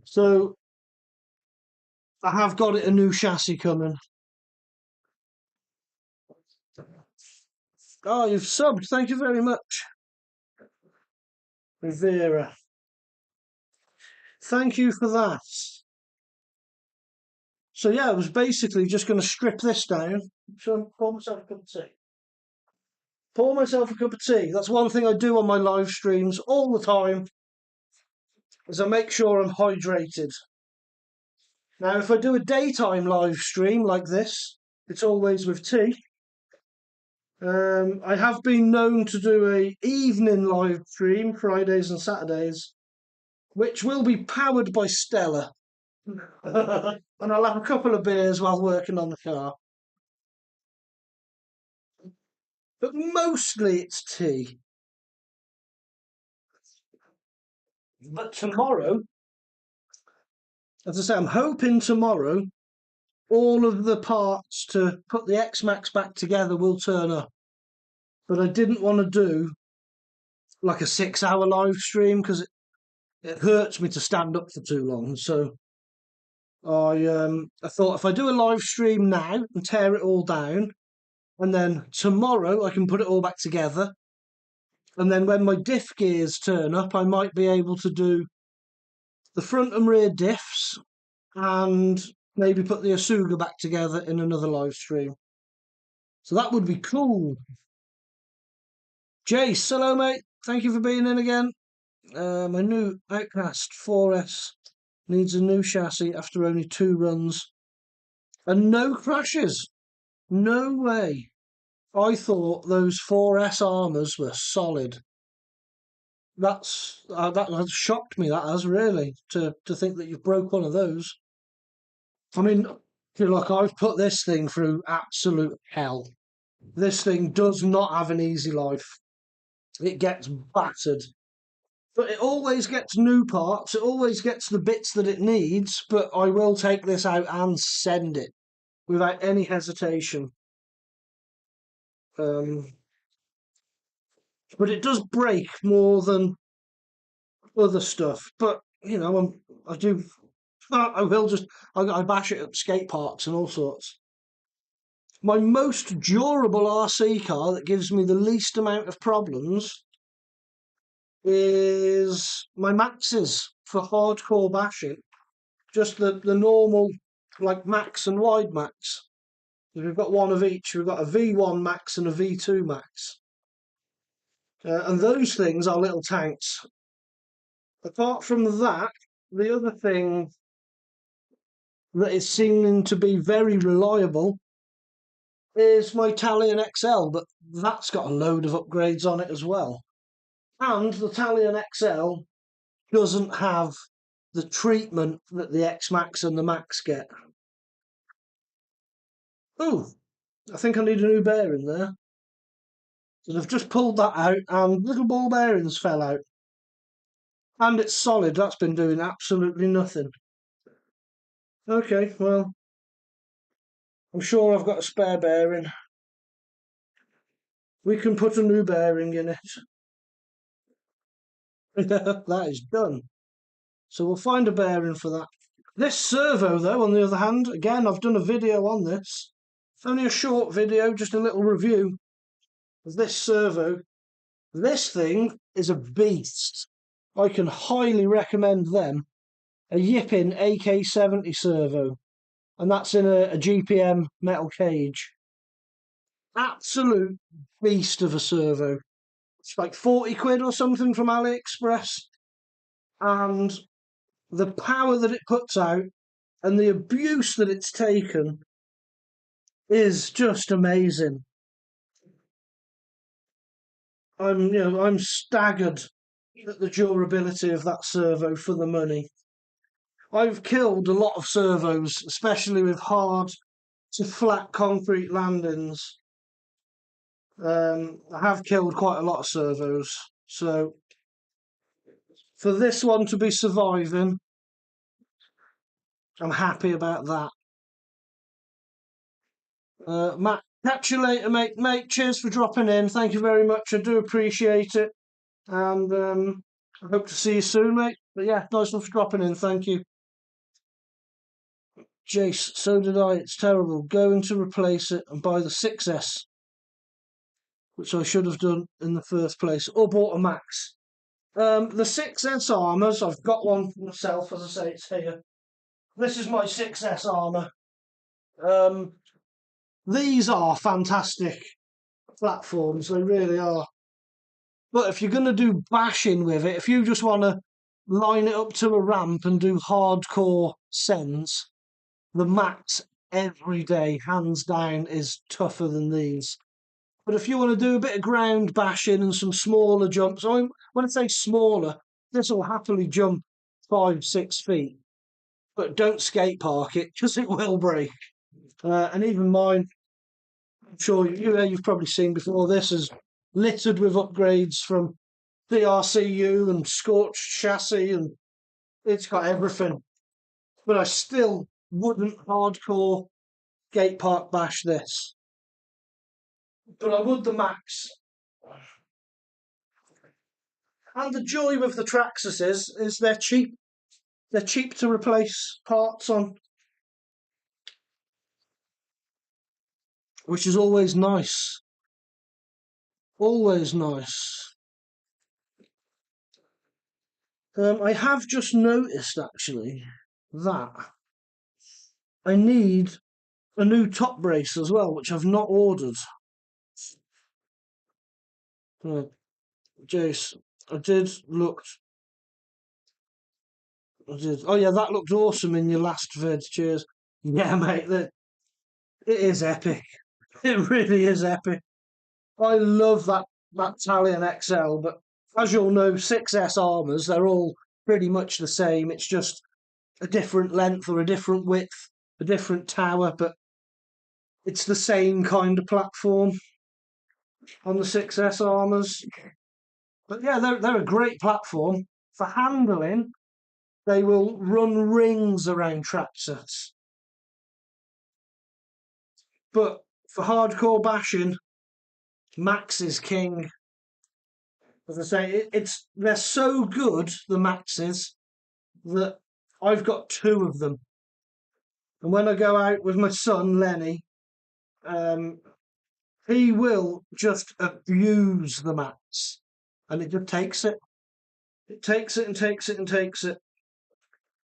So I have got it a new chassis coming. Oh, you've subbed. Thank you very much, Rivera. Thank you for that. So yeah, I was basically just going to strip this down. So pour myself a cup of tea. Pour myself a cup of tea. That's one thing I do on my live streams all the time, is I make sure I'm hydrated. Now, if I do a daytime live stream like this, it's always with tea. I have been known to do a evening live stream, Fridays and Saturdays, which will be powered by Stella. And I'll have a couple of beers while working on the car. But mostly it's tea. But tomorrow, as I say, I'm hoping tomorrow all of the parts to put the X-Maxx back together will turn up. But I didn't want to do like a 6-hour live stream because it hurts me to stand up for too long. So I thought if I do a live stream now and tear it all down, and then tomorrow I can put it all back together, and then when my diff gears turn up, I might be able to do the front and rear diffs and maybe put the Asuga back together in another live stream. So that would be cool. Jace, hello mate. Thank you for being in again. My new Outcast 4S needs a new chassis after only 2 runs. And no crashes. No way. I thought those 4S armours were solid. That has shocked me, that has really, to think that you've broke one of those. I mean, feel like I've put this thing through absolute hell. This thing does not have an easy life. It gets battered. But it always gets new parts, it always gets the bits that it needs, but I will take this out and send it without any hesitation. But it does break more than other stuff. But, you know, I bash it at skate parks and all sorts. My most durable RC car that gives me the least amount of problems is my Maxes for hardcore bashing. Just the normal, like Max and Wide Max. We've got one of each. We've got a V1 Max and a V2 Max. And those things are little tanks. Apart from that, the other thing that is seeming to be very reliable is my Talion XL, but that's got a load of upgrades on it as well. And the Talion XL doesn't have the treatment that the X-Maxx and the Max get. Oh, I think I need a new bearing there. So I've just pulled that out and little ball bearings fell out. And it's solid, that's been doing absolutely nothing. Okay, well, I'm sure I've got a spare bearing. We can put a new bearing in it. That is done. So we'll find a bearing for that. This servo, though, on the other hand, again, I've done a video on this. It's only a short video, just a little review of this servo. This thing is a beast. I can highly recommend them. A Yippin AK-70 servo. And that's in a GPM metal cage. Absolute beast of a servo. It's like 40 quid or something from AliExpress. And the power that it puts out and the abuse that it's taken is just amazing. I'm staggered at the durability of that servo for the money. I've killed a lot of servos, especially with hard to flat concrete landings. I have killed quite a lot of servos, so for this one to be surviving I'm happy about that. Matt, catch you later, mate. Mate, cheers for dropping in. Thank you very much. I do appreciate it. And I hope to see you soon, mate. But yeah, nice one for dropping in. Thank you. Jace, so did I. It's terrible. Going to replace it and buy the 6S, which I should have done in the first place, or bought a Max. The 6S armours, I've got one myself, as I say, it's here. This is my 6S armour. These are fantastic platforms, they really are. But if you're going to do bashing with it, if you just want to line it up to a ramp and do hardcore sends, the Max every day, hands down, is tougher than these. But if you want to do a bit of ground bashing and some smaller jumps, when I say smaller, this will happily jump 5-6 feet. But don't skate park it, because it will break. And even mine, I'm sure you've probably seen before, this is littered with upgrades from DRCU and scorched chassis, and it's got everything. But I still wouldn't hardcore skate park bash this. But I would the Max. And the joy with the Traxxas is they're cheap. They're cheap to replace parts on, which is always nice. Always nice. I have just noticed actually that I need a new top brace as well, which I've not ordered. Jace, I did. Oh yeah, that looked awesome in your last vid. Cheers. Yeah, mate. It is epic. It really is epic. I love that Talion XL, but as you'll know, 6S armours, they're all pretty much the same. It's just a different length or a different width, a different tower, but it's the same kind of platform on the 6S armours. But yeah, they're a great platform. For handling, they will run rings around Traxxas. But for hardcore bashing, Max is king. As I say, they're so good, the Maxes, that I've got 2 of them. And when I go out with my son, Lenny, he will just abuse the Max. And it just takes it. It takes it and takes it and takes it.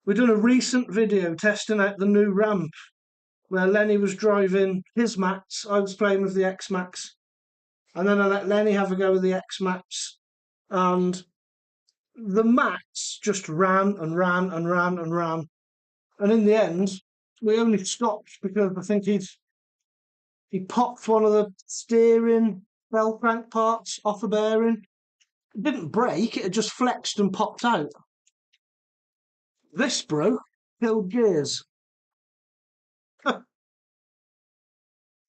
We've done a recent video testing out the new ramp where Lenny was driving his Max, I was playing with the X-Maxx, and then I let Lenny have a go with the X-Maxx, and the Max just ran and ran and ran and ran, and in the end, we only stopped because I think he popped one of the steering bell crank parts off a bearing. It didn't break, it had just flexed and popped out. This broke, killed gears.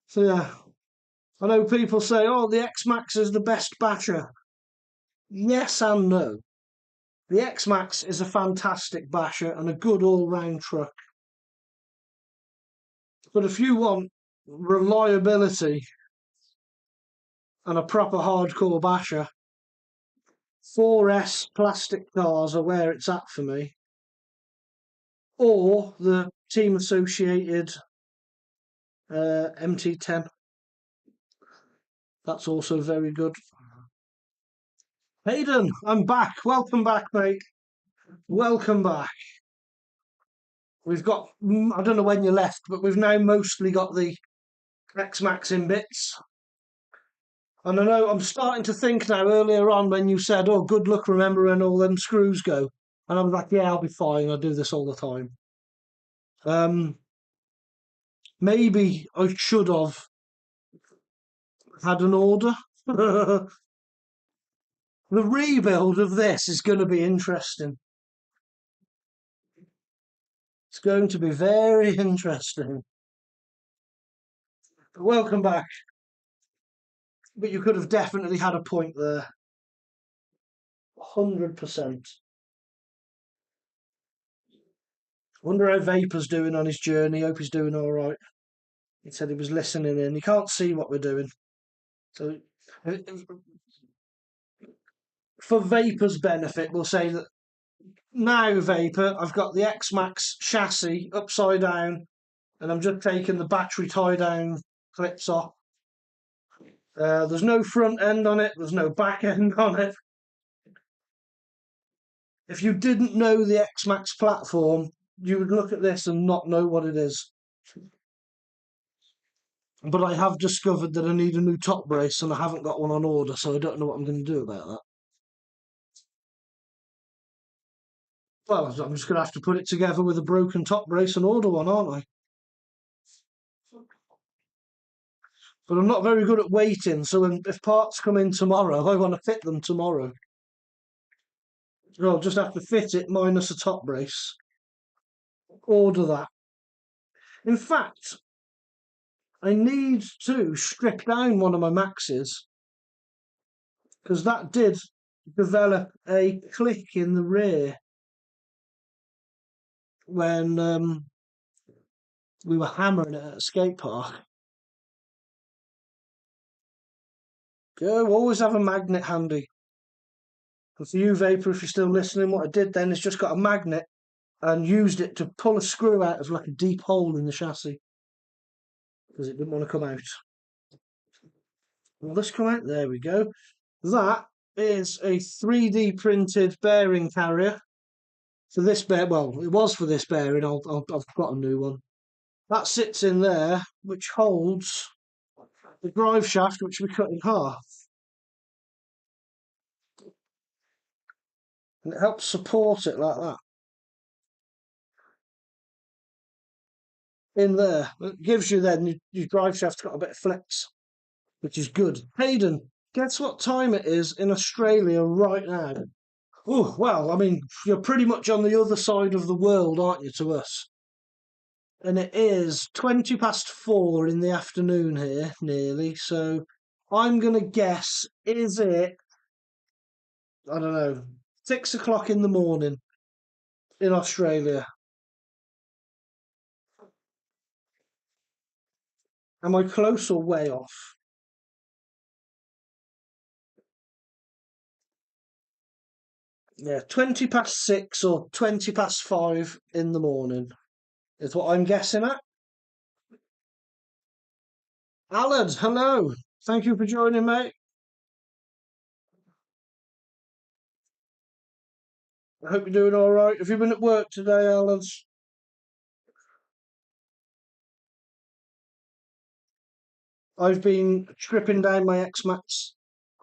So yeah, I know people say, oh, the X-Maxx is the best basher. Yes and no. The X-Maxx is a fantastic basher and a good all-round truck. But if you want reliability and a proper hardcore basher, 4S plastic cars are where it's at for me. Or the team associated MT10. That's also very good. Hayden, I'm back. Welcome back, mate. Welcome back. We've got, I don't know when you left, but we've now mostly got the X-Maxx in bits. And I know I'm starting to think now, earlier on when you said, oh, good luck remembering all them screws go. And I was like, yeah, I'll be fine. I do this all the time. Maybe I should have had an order. The rebuild of this is going to be interesting. It's going to be very interesting. Welcome back. But you could have definitely had a point there. 100%. Wonder how Vapor's doing on his journey. Hope he's doing all right. He said he was listening in. He can't see what we're doing. So, for Vapor's benefit, we'll say that now, Vapor, I've got the X-Maxx chassis upside down, and I'm just taking the battery tie-down clips off. There's no front end on it. There's no back end on it. If you didn't know the X-Maxx platform, you would look at this and not know what it is. But I have discovered that I need a new top brace, and I haven't got one on order, so I don't know what I'm going to do about that. Well, I'm just going to have to put it together with a broken top brace and order one, aren't I? But I'm not very good at waiting, so if parts come in tomorrow, I want to fit them tomorrow. So I'll just have to fit it minus a top brace. Order that. In fact, I need to strip down one of my Maxes, because that did develop a click in the rear when we were hammering it at a skate park. Go, always have a magnet handy. And for you, Vapor, if you're still listening, what I did then is just got a magnet and used it to pull a screw out of like a deep hole in the chassis, because it didn't want to come out. Will this come out? There we go. That is a 3D printed bearing carrier for this bear. Well, it was for this bearing. I've got a new one. That sits in there, which holds the drive shaft, which we cut in half. And it helps support it like that. In there. It gives you then, your drive shaft's got a bit of flex, which is good. Hayden, guess what time it is in Australia right now? Oh, well, I mean, you're pretty much on the other side of the world, aren't you, to us? And it is 20 past 4 in the afternoon here, nearly. So I'm going to guess, is it, I don't know, 6 o'clock in the morning in Australia? Am I close or way off? Yeah, 20 past 6 or 20 past 5 in the morning is what I'm guessing at. Alan, hello. Thank you for joining, mate. I hope you're doing all right. Have you been at work today, Alan? I've been stripping down my X-Maxx,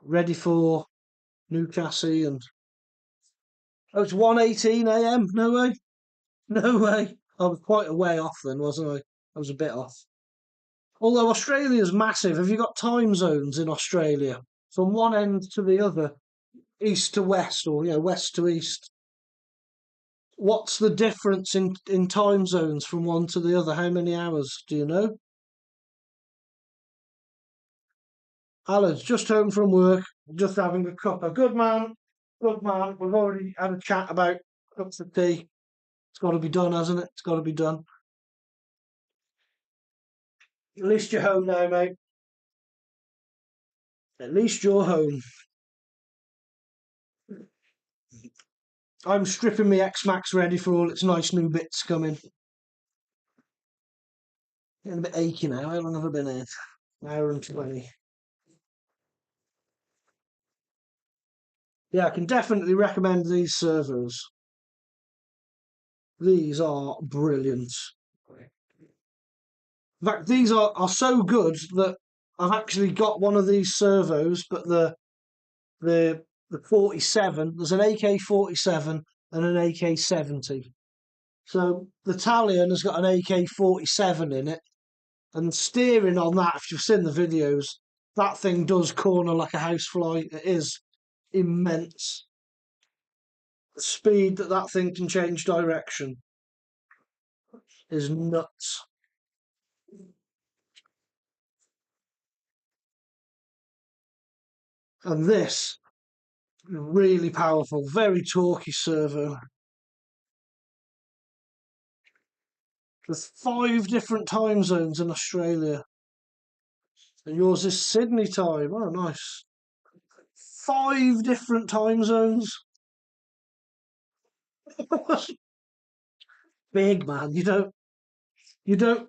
ready for new chassis, and oh, it's 1:18 a.m. No way, no way. I was quite a way off then, wasn't I? I was a bit off. Although Australia's massive, have you got time zones in Australia? From one end to the other, east to west, or west to east. What's the difference in time zones from one to the other? How many hours? Do you know? Alan's just home from work, just having a cuppa. Good man, good man. We've already had a chat about cups of tea. It's got to be done, hasn't it? It's got to be done. At least you're home now, mate. At least you're home. I'm stripping my X-Maxx ready for all its nice new bits coming. Getting a bit achy now. How long have I been here? An hour and 20. Yeah, I can definitely recommend these servos. These are brilliant. In fact, these are so good that I've actually got one of these servos, but the 47, there's an AK-47 and an AK-70. So the Talion has got an AK-47 in it, and the steering on that, if you've seen the videos, that thing does corner like a housefly. It is immense. The speed that that thing can change direction is nuts. And this, really powerful, very torquey servo. There's 5 different time zones in Australia. And yours is Sydney time. Oh, nice. 5 different time zones. Big, man. You don't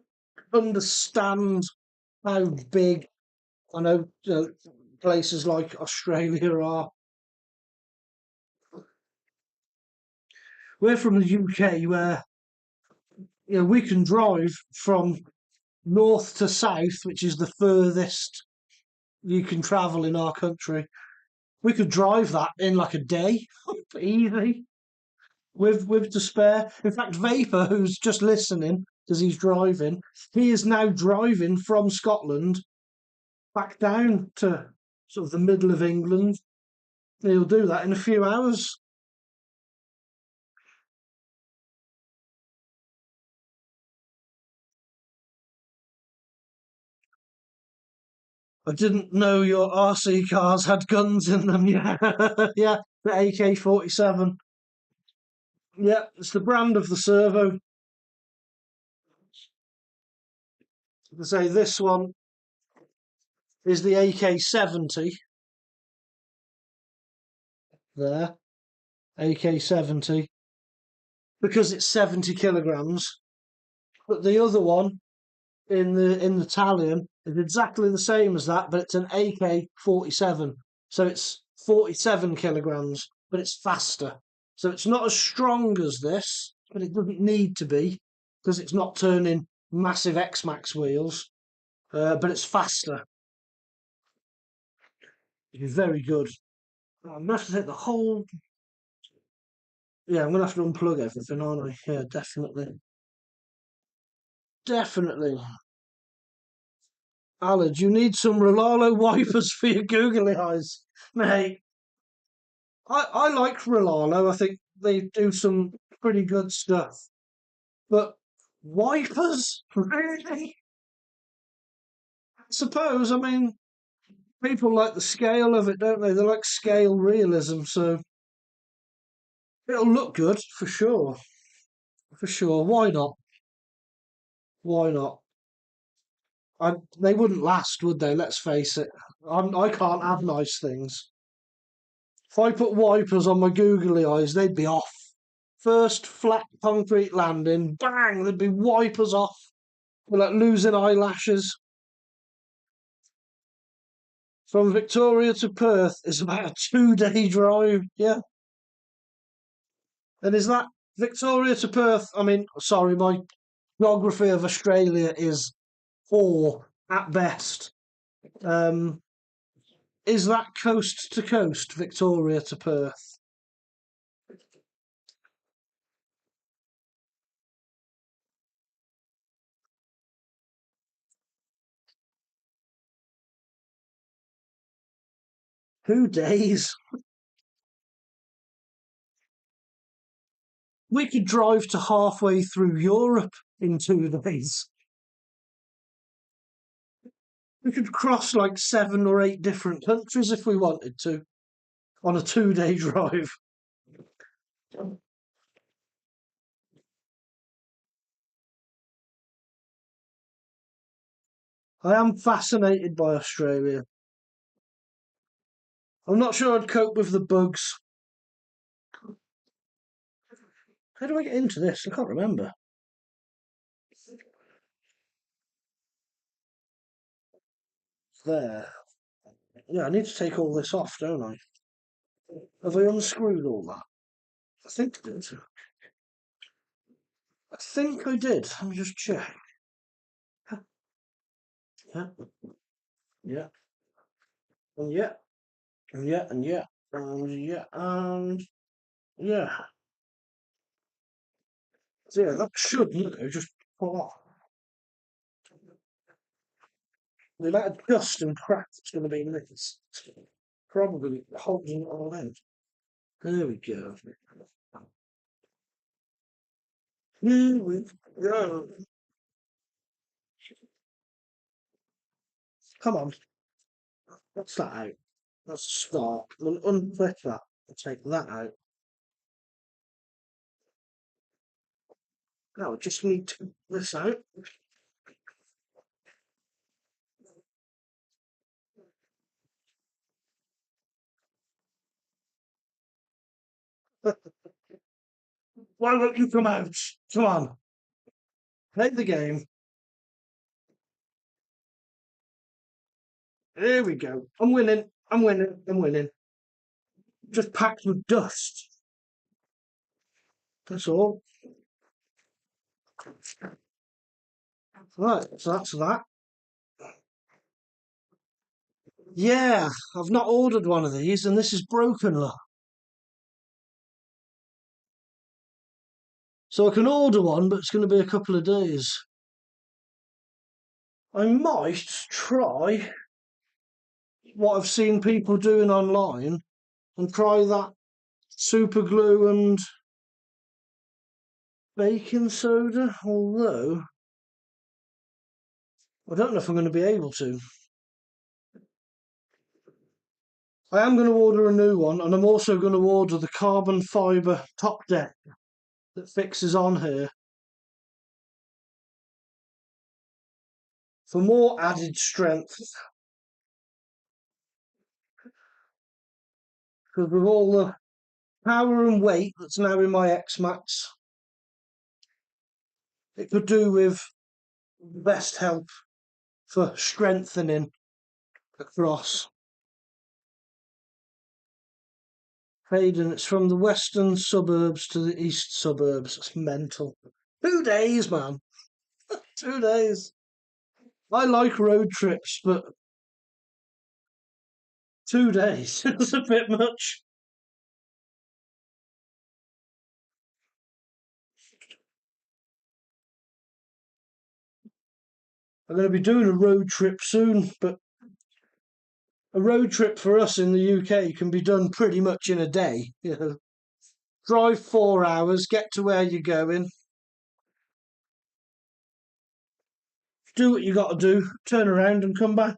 understand how big I know, places like Australia are. We're from the UK, where we can drive from north to south, which is the furthest you can travel in our country. We could drive that in like a day, easy, with to spare. In fact, Vapor, who's just listening because he's driving, he is now driving from Scotland back down to sort of the middle of England. He'll do that in a few hours. I didn't know your RC cars had guns in them. Yeah, yeah, the AK-47. Yeah, it's the brand of the servo. To say this one is the AK-70. There, AK-70, because it's 70 kilograms. But the other one in the Italian is exactly the same as that, but it's an AK-47. So it's 47 kilograms, but it's faster. So it's not as strong as this, but it doesn't need to be because it's not turning massive X-Maxx wheels. But it's faster. It's very good. I'm gonna have to take the whole. Yeah, I'm gonna have to unplug everything, aren't I? Yeah, definitely. Definitely. Alad, you need some Rolalo wipers for your googly eyes. Mate, I like Rolalo. I think they do some pretty good stuff. But wipers? Really? I suppose, I mean, people like the scale of it, don't they? They like scale realism, so it'll look good for sure. For sure. Why not? Why not? They wouldn't last, would they? Let's face it. I can't have nice things. If I put wipers on my googly eyes, they'd be off. First flat concrete landing, bang, there'd be wipers off. We're like losing eyelashes. From Victoria to Perth is about a 2-day drive. Yeah. And is that Victoria to Perth? I mean, sorry, my geography of Australia is poor at best. Um, is that coast to coast, Victoria to Perth? Two days. We could drive to halfway through Europe in 2 days. We could cross like 7 or 8 different countries if we wanted to on a 2-day drive. I am fascinated by Australia. I'm not sure I'd cope with the bugs. How do I get into this? I can't remember. There. Yeah, I need to take all this off, don't I? Have I unscrewed all that? I think I did. I think I did. Let me just check. Yeah, yeah, and yeah, and yeah, and yeah, and yeah, and yeah. So yeah, that should, just pull off. The amount of dust and crap that's going to be in this probably holding it all in. There we go. Here we go. Come on. What's that out? That's a start. We'll unflip that and take that out. Now I just need to get this out. Why won't you come out? Come on. Play the game. Here we go. I'm winning. I'm winning. I'm winning. Just packed with dust. That's all. Right, so that's that. Yeah, I've not ordered one of these, and this is broken, look. So I can order one, but it's going to be a couple of days. I might try what I've seen people doing online and try that super glue and baking soda, although I don't know if I'm going to be able to. I am going to order a new one, and I'm also going to order the carbon fibre top deck that fixes on here for more added strength. Because with all the power and weight that's now in my X-Maxx, it could do with the best help for strengthening across. Hayden, it's from the western suburbs to the east suburbs. It's mental. 2 days, man. 2 days. I like road trips, but 2 days is a bit much. I'm going to be doing a road trip soon, but a road trip for us in the UK can be done pretty much in a day. You know, drive 4 hours, get to where you're going, do what you got to do, turn around and come back.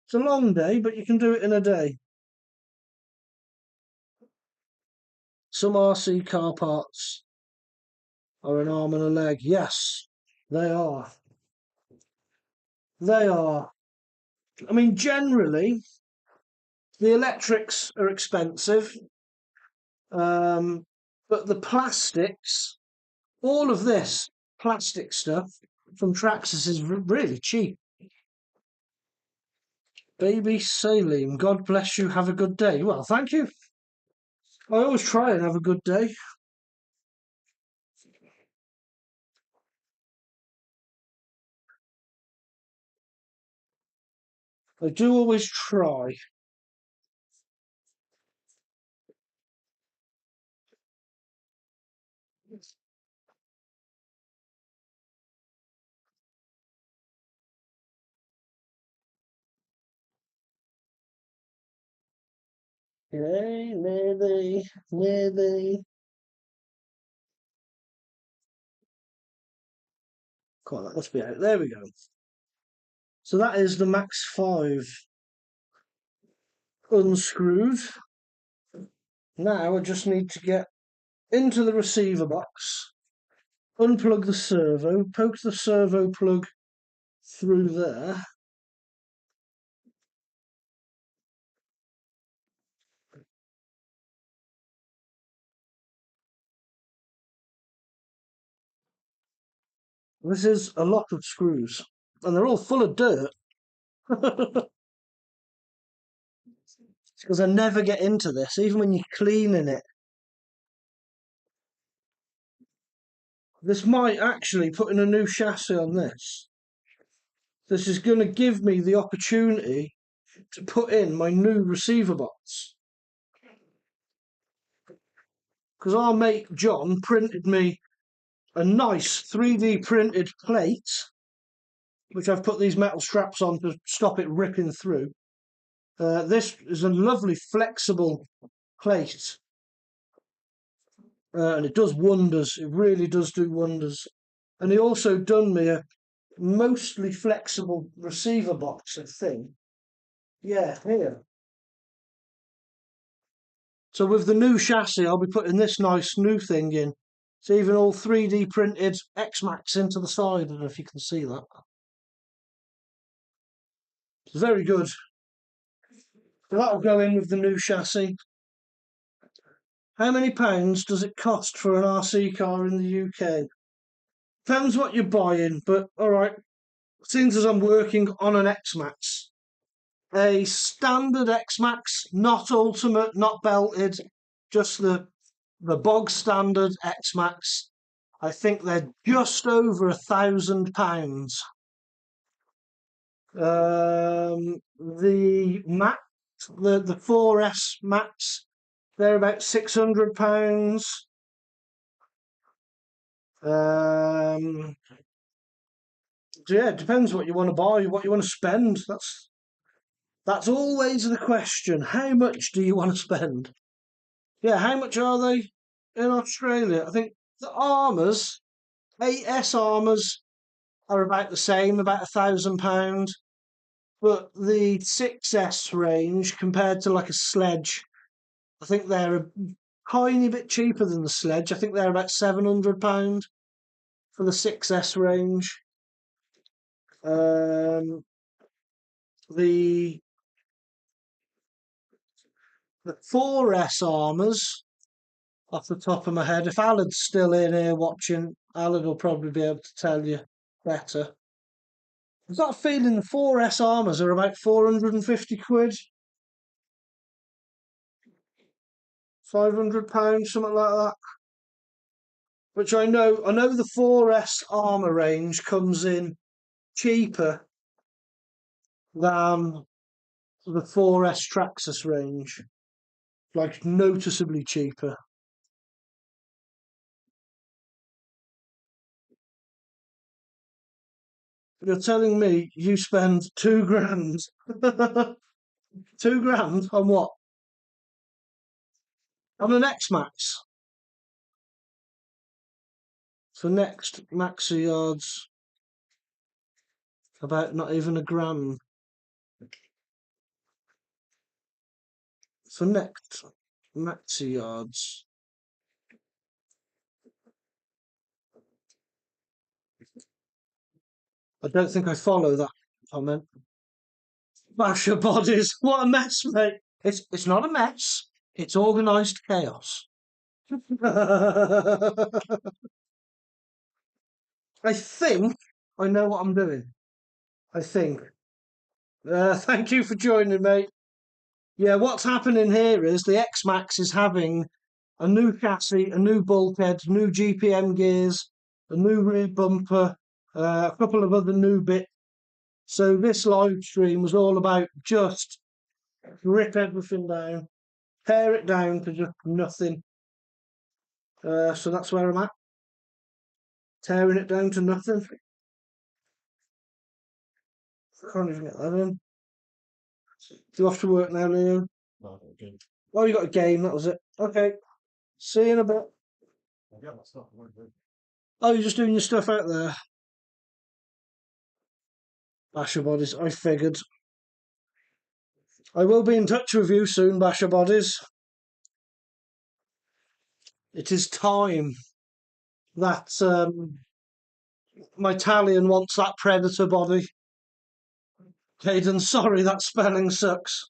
It's a long day, but you can do it in a day. Some RC car parts are an arm and a leg. Yes, they are. They are. I mean, generally, the electrics are expensive, but the plastics, all of this plastic stuff from Traxxas is really cheap. Baby Saline, God bless you, have a good day. Well, thank you. I always try and have a good day. I do always try. Yay, maybe, maybe. Come on, that must be out. There we go. So that is the Max 5 unscrewed. Now I just need to get into the receiver box, unplug the servo, poke the servo plug through there. This is a lot of screws, and they're all full of dirt. Because I never get into this, even when you're cleaning it. This might actually, putting a new chassis on this, this is going to give me the opportunity to put in my new receiver box. Because our mate John printed me a nice 3D printed plate, which I've put these metal straps on to stop it ripping through. This is a lovely flexible plate, and it does wonders. It really does do wonders. And he also done me a mostly flexible receiver box thing. Yeah, here. So with the new chassis, I'll be putting this nice new thing in, It's even all 3D printed X-Maxx into the side. I don't know if you can see that. It's very good. So that'll go in with the new chassis. How many pounds does it cost for an RC car in the UK? Depends what you're buying, but alright. Since as I'm working on an X-Maxx, a standard X-Maxx, not ultimate, not belted, just the bog standard X-Maxx, I think they're just over £1,000. The Max, the 4S Max, they're about £600. So yeah, it depends what you want to buy, what you want to spend. That's always the question. How much do you want to spend? Yeah, how much are they in Australia? I think the Armours, 8S Armours, are about the same, about £1,000. But the 6S range, compared to like a Sledge, I think they're a tiny bit cheaper than the Sledge. I think they're about £700 for the 6S range. The 4S Armours, off the top of my head, if Alan's still in here watching, Alan will probably be able to tell you better. I've got a feeling the 4S Armours are about 450 quid. £500, something like that. Which I know the 4S Armour range comes in cheaper than the 4S Traxxas range. Like, noticeably cheaper. You're telling me you spend £2,000? £2,000 on what? On an X-Maxx. For next Maxi yards, about not even £1,000. For next Maxi yards. I don't think I follow that comment. Basher bodies, what a mess, mate. It's not a mess. It's organised chaos. I think I know what I'm doing. I think. Thank you for joining, mate. Yeah, what's happening here is the X-Maxx is having a new chassis, a new bulkhead, new GPM gears, a new rear bumper, a couple of other new bits. So this live stream was all about just rip everything down, tear it down to just nothing. So that's where I'm at. Tearing it down to nothing. I can't even get that in. You off to work now, Leo? No, okay. Oh, you got a game, that was it. Okay. See you in a bit. I'll get my stuff. Oh, you're just doing your stuff out there. Basher bodies, I figured. I will be in touch with you soon, Basher bodies. It is time that my Italian wants that predator body. Hayden, sorry, that spelling sucks.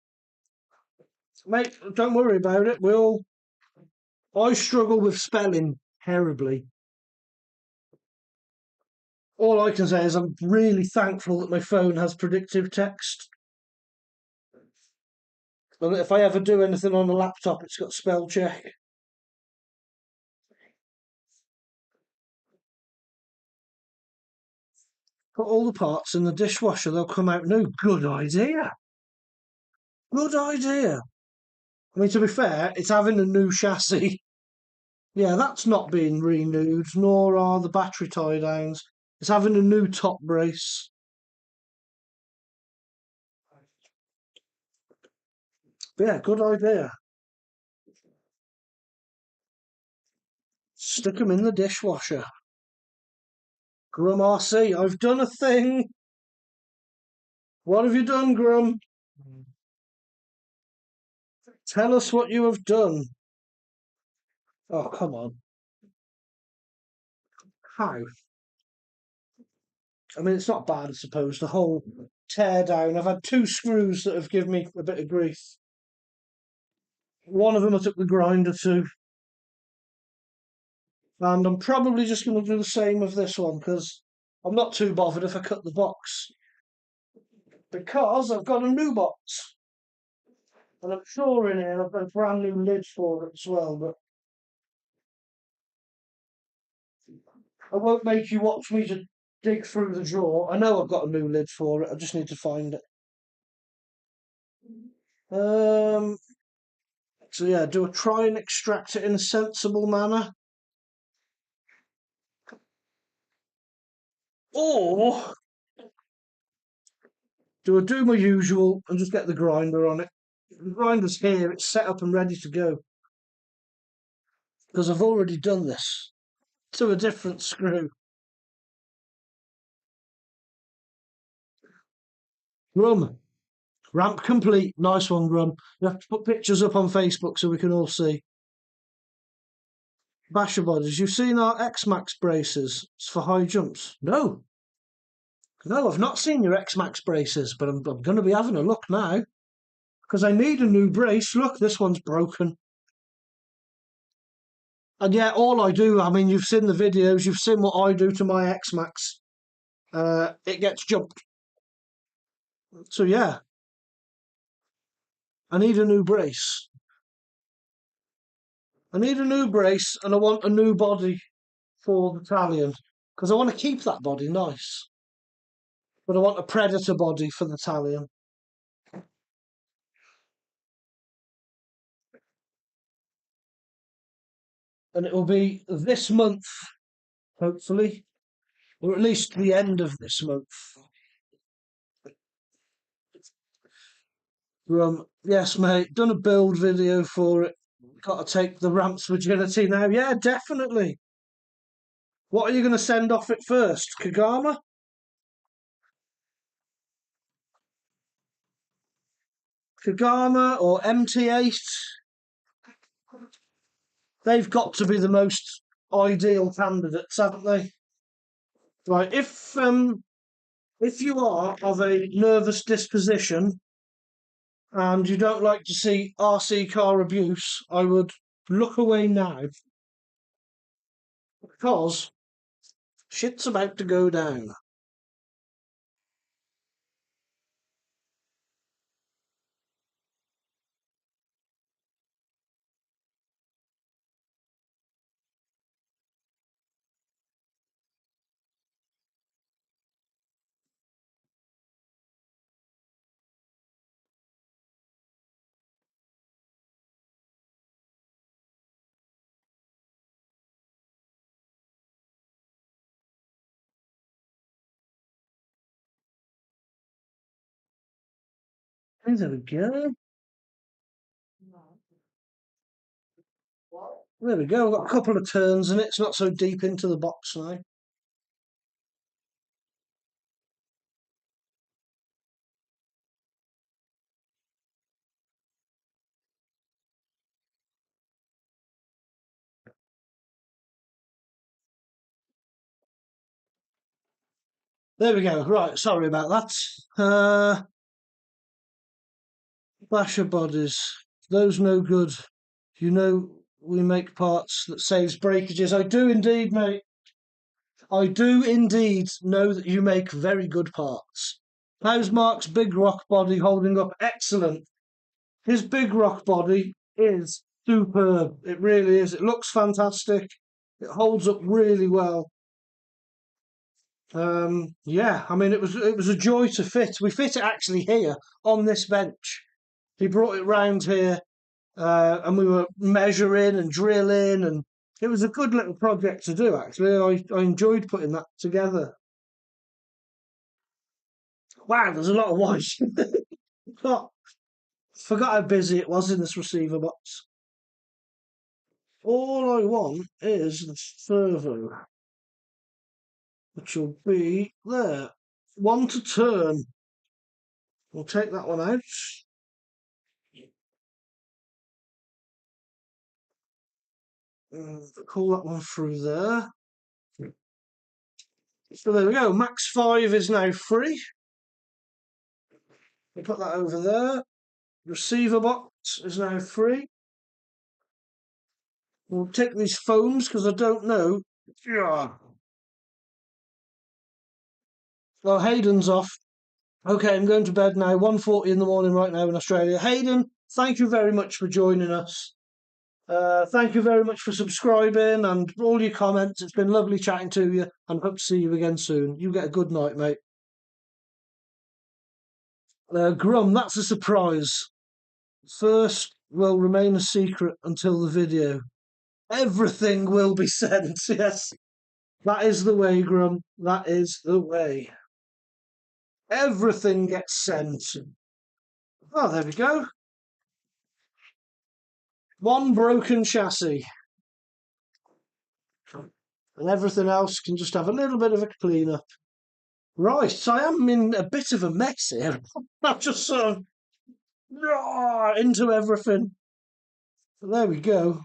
Mate, don't worry about it. I struggle with spelling terribly. All I can say is I'm really thankful that my phone has predictive text. And if I ever do anything on a laptop, it's got spell check. Put all the parts in the dishwasher, they'll come out new. Good idea. Good idea. I mean, to be fair, it's having a new chassis. Yeah, that's not being renewed, nor are the battery tie downs. It's having a new top brace. But yeah, good idea. Stick them in the dishwasher. Grum RC, I've done a thing. What have you done, Grum? Tell us what you have done. Oh, come on. how. I mean, it's not bad, I suppose. The whole tear down. I've had 2 screws that have given me a bit of grief. One of them I took the grinder to, and I'm probably just going to do the same with this one because I'm not too bothered if I cut the box because I've got a new box. And I'm sure in here I've got a brand new lid for it as well, but I won't make you watch me to dig through the drawer. I know I've got a new lid for it, I just need to find it. So yeah, do I try and extract it in a sensible manner? Or do I do my usual and just get the grinder on it? The grinder's here, it's set up and ready to go. Because I've already done this to a different screw. Rum. Ramp complete. Nice one, Rum. You have to put pictures up on Facebook so we can all see. Basher bodies. You've seen our X-Maxx braces. It's for high jumps. No. No, I've not seen your X-Maxx braces, but I'm going to be having a look now. Because I need a new brace. Look, this one's broken. And yeah, all I do, I mean, you've seen the videos, you've seen what I do to my X-Maxx. It gets jumped. So yeah, I need a new brace. I need a new brace and I want a new body for the Italian. Because I want to keep that body nice. But I want a Predator body for the Italian. And it will be this month, hopefully. Or at least the end of this month. Yes, mate, done a build video for it. Got to take the ramp's virginity now. Yeah, definitely. What are you going to send off it first? Kagama? Kagama or MT8? They've got to be the most ideal candidates, haven't they? Right, if you are of a nervous disposition and you don't like to see RC car abuse, I would look away now because shit's about to go down. There we go. There we go. We've got a couple of turns and it's not so deep into the box now. There we go. Right, sorry about that. Basher bodies. Those no good. You know we make parts that saves breakages. I do indeed, mate. I do indeed know that you make very good parts. How's Mark's big rock body holding up? Excellent. His big rock body is superb. It really is. It looks fantastic. It holds up really well. Yeah, I mean it was a joy to fit. We fit it actually here on this bench. He brought it round here, and we were measuring and drilling, and it was a good little project to do. Actually, I enjoyed putting that together. Wow, there's a lot of white. Forgot how busy it was in this receiver box. All I want is the servo, which will be there. One to turn. We'll take that one out. Pull that one through there. So there we go. Max 5 is now free. We'll put that over there. Receiver box is now free. We'll take these foams because I don't know. Yeah. Well, Hayden's off. Okay, I'm going to bed now. 1:40 in the morning right now in Australia. Hayden, thank you very much for joining us. Thank you very much for subscribing and all your comments. It's been lovely chatting to you and hope to see you again soon. You get a good night, mate. Grum, that's a surprise. First will remain a secret until the video. Everything will be sent, yes. That is the way, Grum. That is the way. Everything gets sent. Oh, there we go. One broken chassis. And everything else can just have a little bit of a clean up. Right, so I am in a bit of a mess here. I've just sort of into everything. So there we go.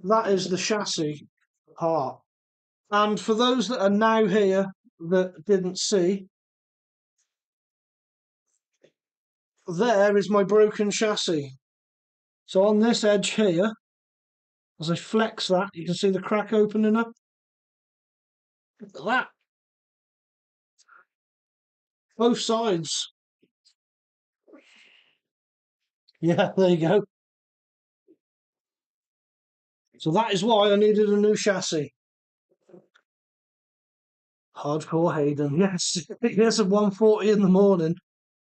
That is the chassis part. And for those that are now here that didn't see, there is my broken chassis. So on this edge here, as I flex that, you can see the crack opening up. Look at that. Both sides. Yeah, there you go. So that is why I needed a new chassis. Hardcore Hayden. Yes, yes, at 1:40 in the morning.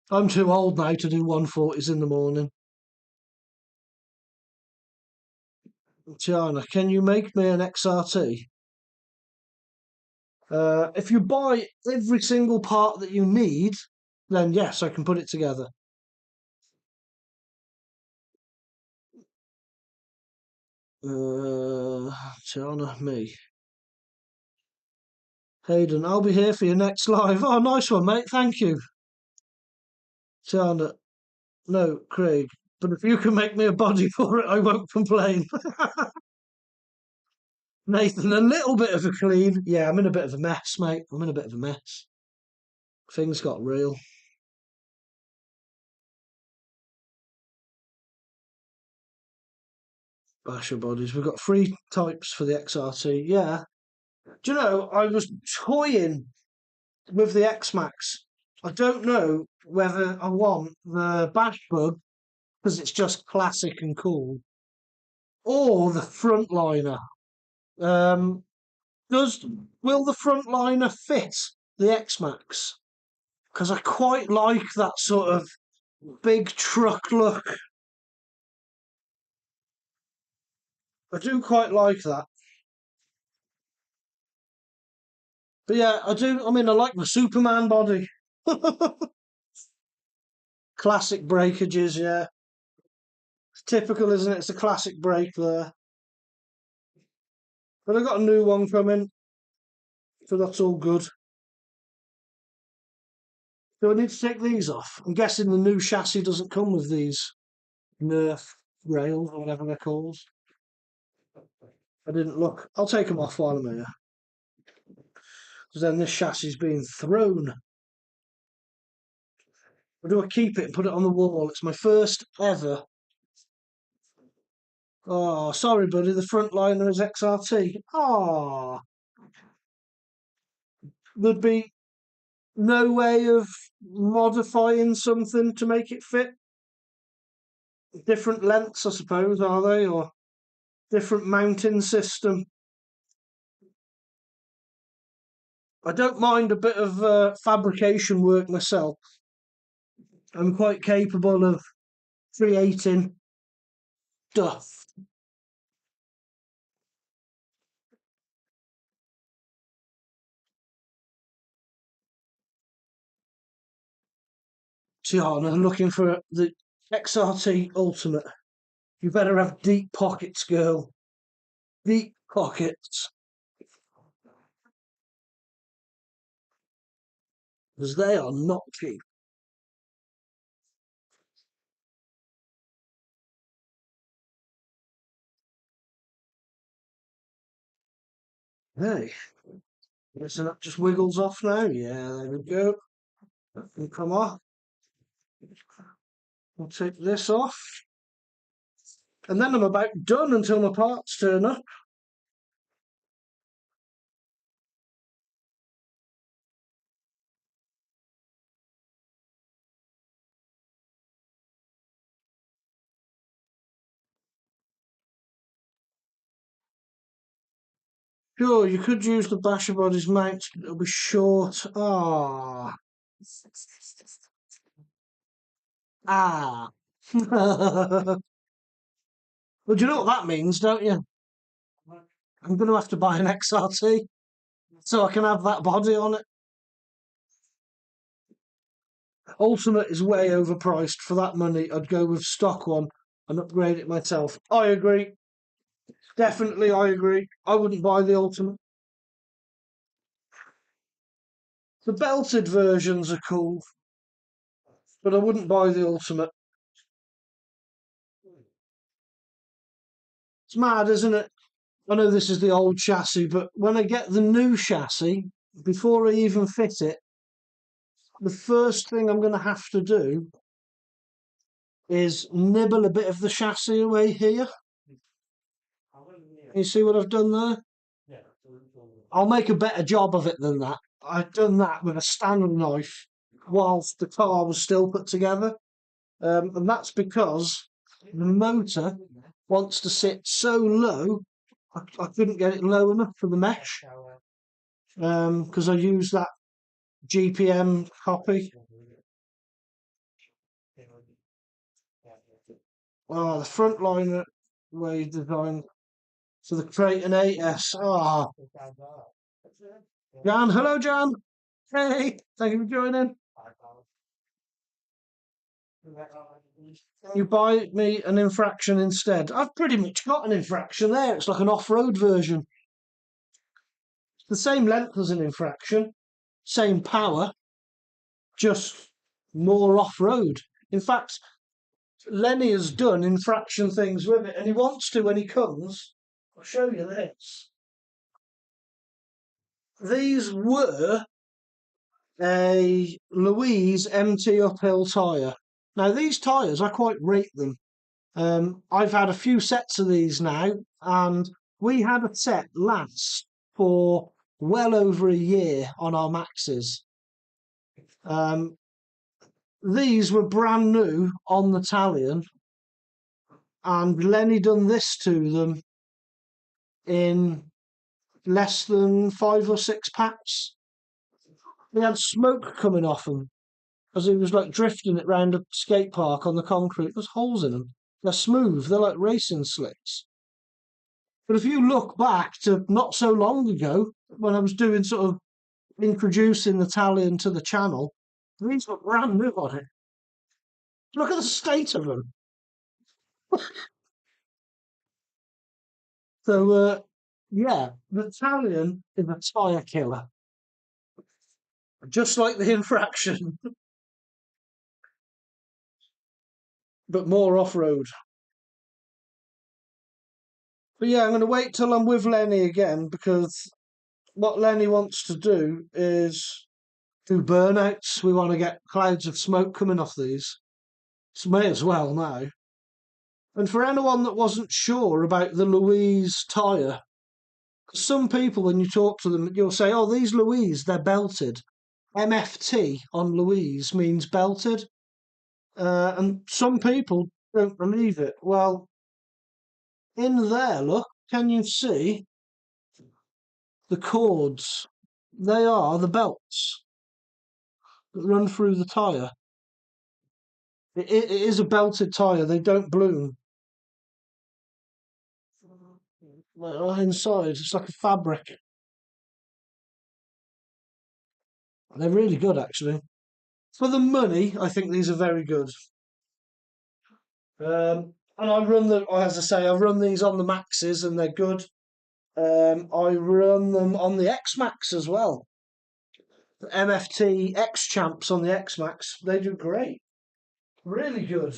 I'm too old now to do 1:40s in the morning. Tiana, can you make me an XRT? If you buy every single part that you need, then yes, I can put it together. Tiana, me. Hayden, I'll be here for your next live. Oh, nice one, mate. Thank you. Tiana, no, Craig. But if you can make me a body for it, I won't complain. Nathan, a little bit of a clean. Yeah, I'm in a bit of a mess, mate. I'm in a bit of a mess. Things got real. Basher bodies. We've got 3 types for the XRT. Yeah. Do you know, I was toying with the X-Maxx. I don't know whether I want the bash bug because it's just classic and cool, or the frontliner. Um, does will the frontliner fit the X-Maxx? Because I quite like that sort of big truck look. I do quite like that. But yeah, I do. I mean, I like the Superman body. Classic breakages, yeah. It's typical, isn't it? It's a classic break there. But I got a new one coming, so that's all good. Do I need to take these off? I'm guessing the new chassis doesn't come with these Nerf rails or whatever they're called. I didn't look. I'll take them off while I'm here. Because then this chassis is being thrown. Or do I keep it and put it on the wall? It's my first ever. Oh, sorry, buddy. The frontliner is XRT. Oh, there'd be no way of modifying something to make it fit. Different lengths, I suppose, are they? Or different mounting system. I don't mind a bit of fabrication work myself. I'm quite capable of creating stuff. Tiana, looking for the XRT Ultimate. You better have deep pockets, girl. Deep pockets. Because they are not cheap. Hey. So that just wiggles off now. Yeah, there we go. That can come off. I'll take this off. And then I'm about done until my parts turn up. Sure, you could use the basher body's mount, but it'll be short. Ah. Ah. Well, do you know what that means, don't you? I'm going to have to buy an XRT so I can have that body on it. Ultimate is way overpriced for that money. I'd go with stock one and upgrade it myself. I agree. Definitely, I agree. I wouldn't buy the Ultimate. The belted versions are cool, but I wouldn't buy the Ultimate. It's mad, isn't it? I know this is the old chassis, but when I get the new chassis, before I even fit it, the first thing I'm going to have to do is nibble a bit of the chassis away here. You see what I've done there? I'll make a better job of it than that. I've done that with a Stanley knife whilst the car was still put together. And that's because the motor wants to sit so low, I couldn't get it low enough for the mesh. Because I used that GPM copy. Oh, the front liner way designed for the Creighton 8S. Ah, Jan, hello, Jan. Hey, thank you for joining. Can you buy me an infraction instead? I've pretty much got an infraction there. It's like an off-road version. It's the same length as an infraction, same power, just more off-road. In fact, Lenny has done infraction things with it, and he wants to when he comes. I'll show you this. These were a Louise MT uphill tyre. Now, these tyres, I quite rate them. I've had a few sets of these now, and we had a set last for well over a year on our Maxes. These were brand new on the Talion, and Lenny done this to them in less than 5 or 6 packs. They had smoke coming off them as he was like drifting it round a skate park on the concrete. There's holes in them. They're smooth. They're like racing slicks. But if you look back to not so long ago, when I was doing sort of introducing the Talion to the channel, these were brand new on it. Look at the state of them. So, yeah, the Talion is a tyre killer. Just like the infraction, but more off-road. But yeah, I'm going to wait till I'm with Lenny again, because what Lenny wants to do is do burnouts. We want to get clouds of smoke coming off these. So may as well now. And for anyone that wasn't sure about the Louise tyre, some people, when you talk to them, you'll say, oh, these Louise, they're belted. MFT on Louise means belted. And some people don't believe it. Well, in there, look, can you see the cords? They are the belts that run through the tyre. It is a belted tyre, they don't bloom. Inside, it's like a fabric. They're really good, actually. For the money, I think these are very good. And I run them, as I say, I run these on the Maxes and they're good. I run them on the X-Maxx as well. The MFT X Champs on the X-Maxx, they do great. Really good.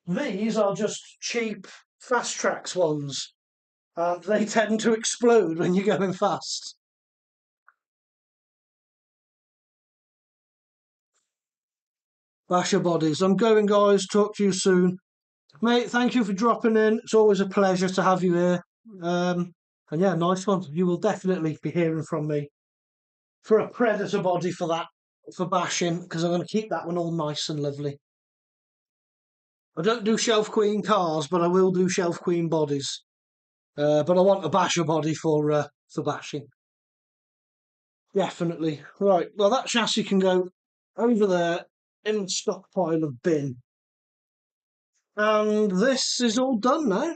These are just cheap Fast Traxx ones. And they tend to explode when you're going fast. Basher bodies. I'm going, guys. Talk to you soon. Mate, thank you for dropping in. It's always a pleasure to have you here. And yeah, nice one. You will definitely be hearing from me for a predator body for that, for bashing, because I'm going to keep that one all nice and lovely. I don't do shelf queen cars, but I will do shelf queen bodies. But I want a basher body for bashing. Definitely. Right. Well, that chassis can go over there in the stockpile of bin. And this is all done now.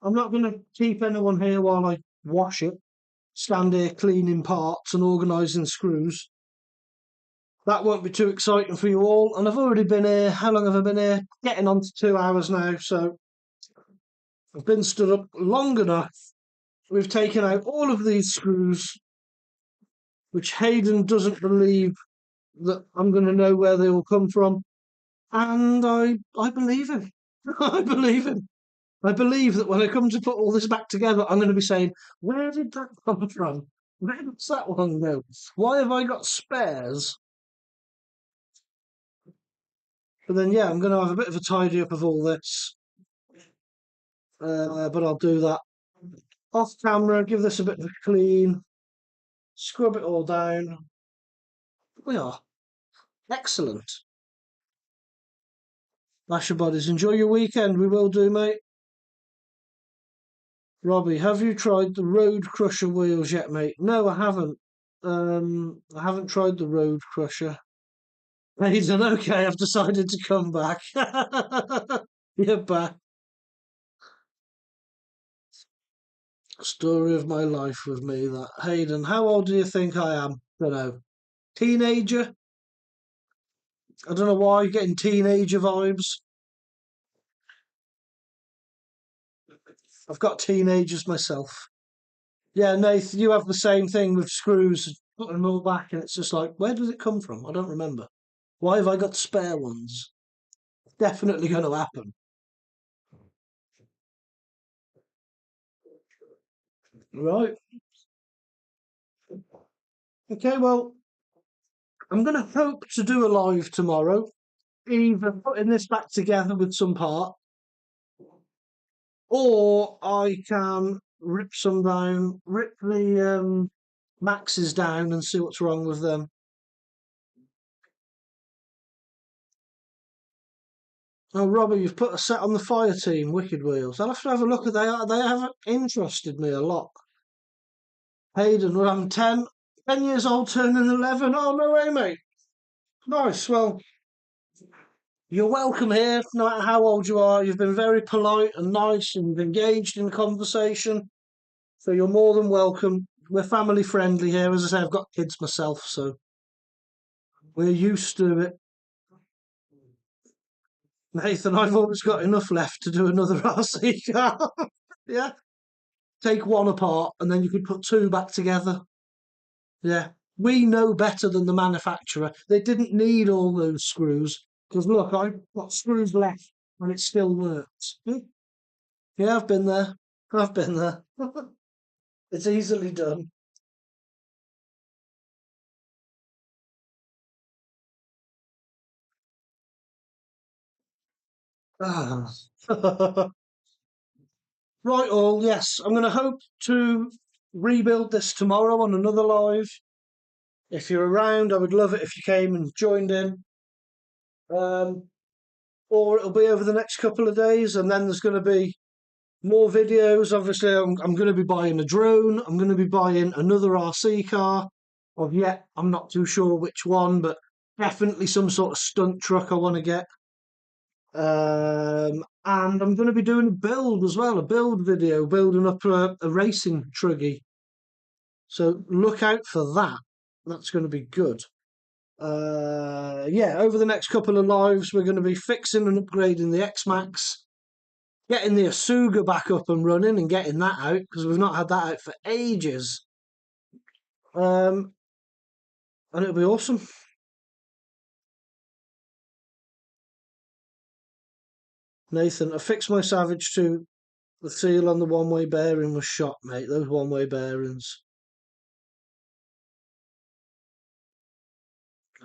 I'm not going to keep anyone here while I wash it, stand here cleaning parts and organising screws. That won't be too exciting for you all. And I've already been here. How long have I been here? Getting on to 2 hours now. So I've been stood up long enough. We've taken out all of these screws, which Hayden doesn't believe that I'm going to know where they all come from. And I believe him. I believe him. I believe that when I come to put all this back together, I'm going to be saying, where did that come from? Where does that one go? Why have I got spares? But then, yeah, I'm going to have a bit of a tidy up of all this. But I'll do that off camera, give this a bit of a clean, scrub it all down. We are. Excellent. Basher bodies, enjoy your weekend. We will do, mate. Robbie, have you tried the Road Crusher wheels yet, mate? No, I haven't. I haven't tried the Road Crusher. Hayden, okay, I've decided to come back. You're back. Story of my life with me, that. Hayden, how old do you think I am? Don't know. Teenager? I don't know why, getting teenager vibes. I've got teenagers myself. Yeah, Nath, you have the same thing with screws, putting them all back, and it's just like, where does it come from? I don't remember. Why have I got spare ones? Definitely going to happen. Right. Okay, well, I'm going to hope to do a live tomorrow, either putting this back together with some part, or I can rip some down, rip the Maxes down and see what's wrong with them. Oh, Robbie, you've put a set on the fire team, Wicked Wheels. I'll have to have a look at they. They haven't interested me a lot. Hayden, well, I'm 10 years old, turning 11. Oh, no way, mate. Nice. Well, you're welcome here, no matter how old you are. You've been very polite and nice and you've engaged in the conversation. So you're more than welcome. We're family friendly here. As I say, I've got kids myself, so we're used to it. Nathan, I've always got enough left to do another RC car. Yeah. Take one apart and then you could put two back together. Yeah. We know better than the manufacturer. They didn't need all those screws. Because look, I've got screws left and it still works. Yeah, I've been there. I've been there. It's easily done. Ah. Right, all, yes. I'm going to hope to rebuild this tomorrow on another live. If you're around, I would love it if you came and joined in. Or it'll be over the next couple of days, and then there's going to be more videos. Obviously, I'm going to be buying a drone. I'm going to be buying another RC car. Of yet, I'm not too sure which one, but definitely some sort of stunt truck I want to get. And I'm going to be doing a build as well, a build video, building up a racing truggy. So look out for that. That's going to be good. Yeah, over the next couple of lives, we're going to be fixing and upgrading the X-Maxx, getting the Asuga back up and running and getting that out, because we've not had that out for ages. And it'll be awesome. Nathan, I fixed my Savage 2. The seal on the one-way bearing was shot, mate. Those one-way bearings.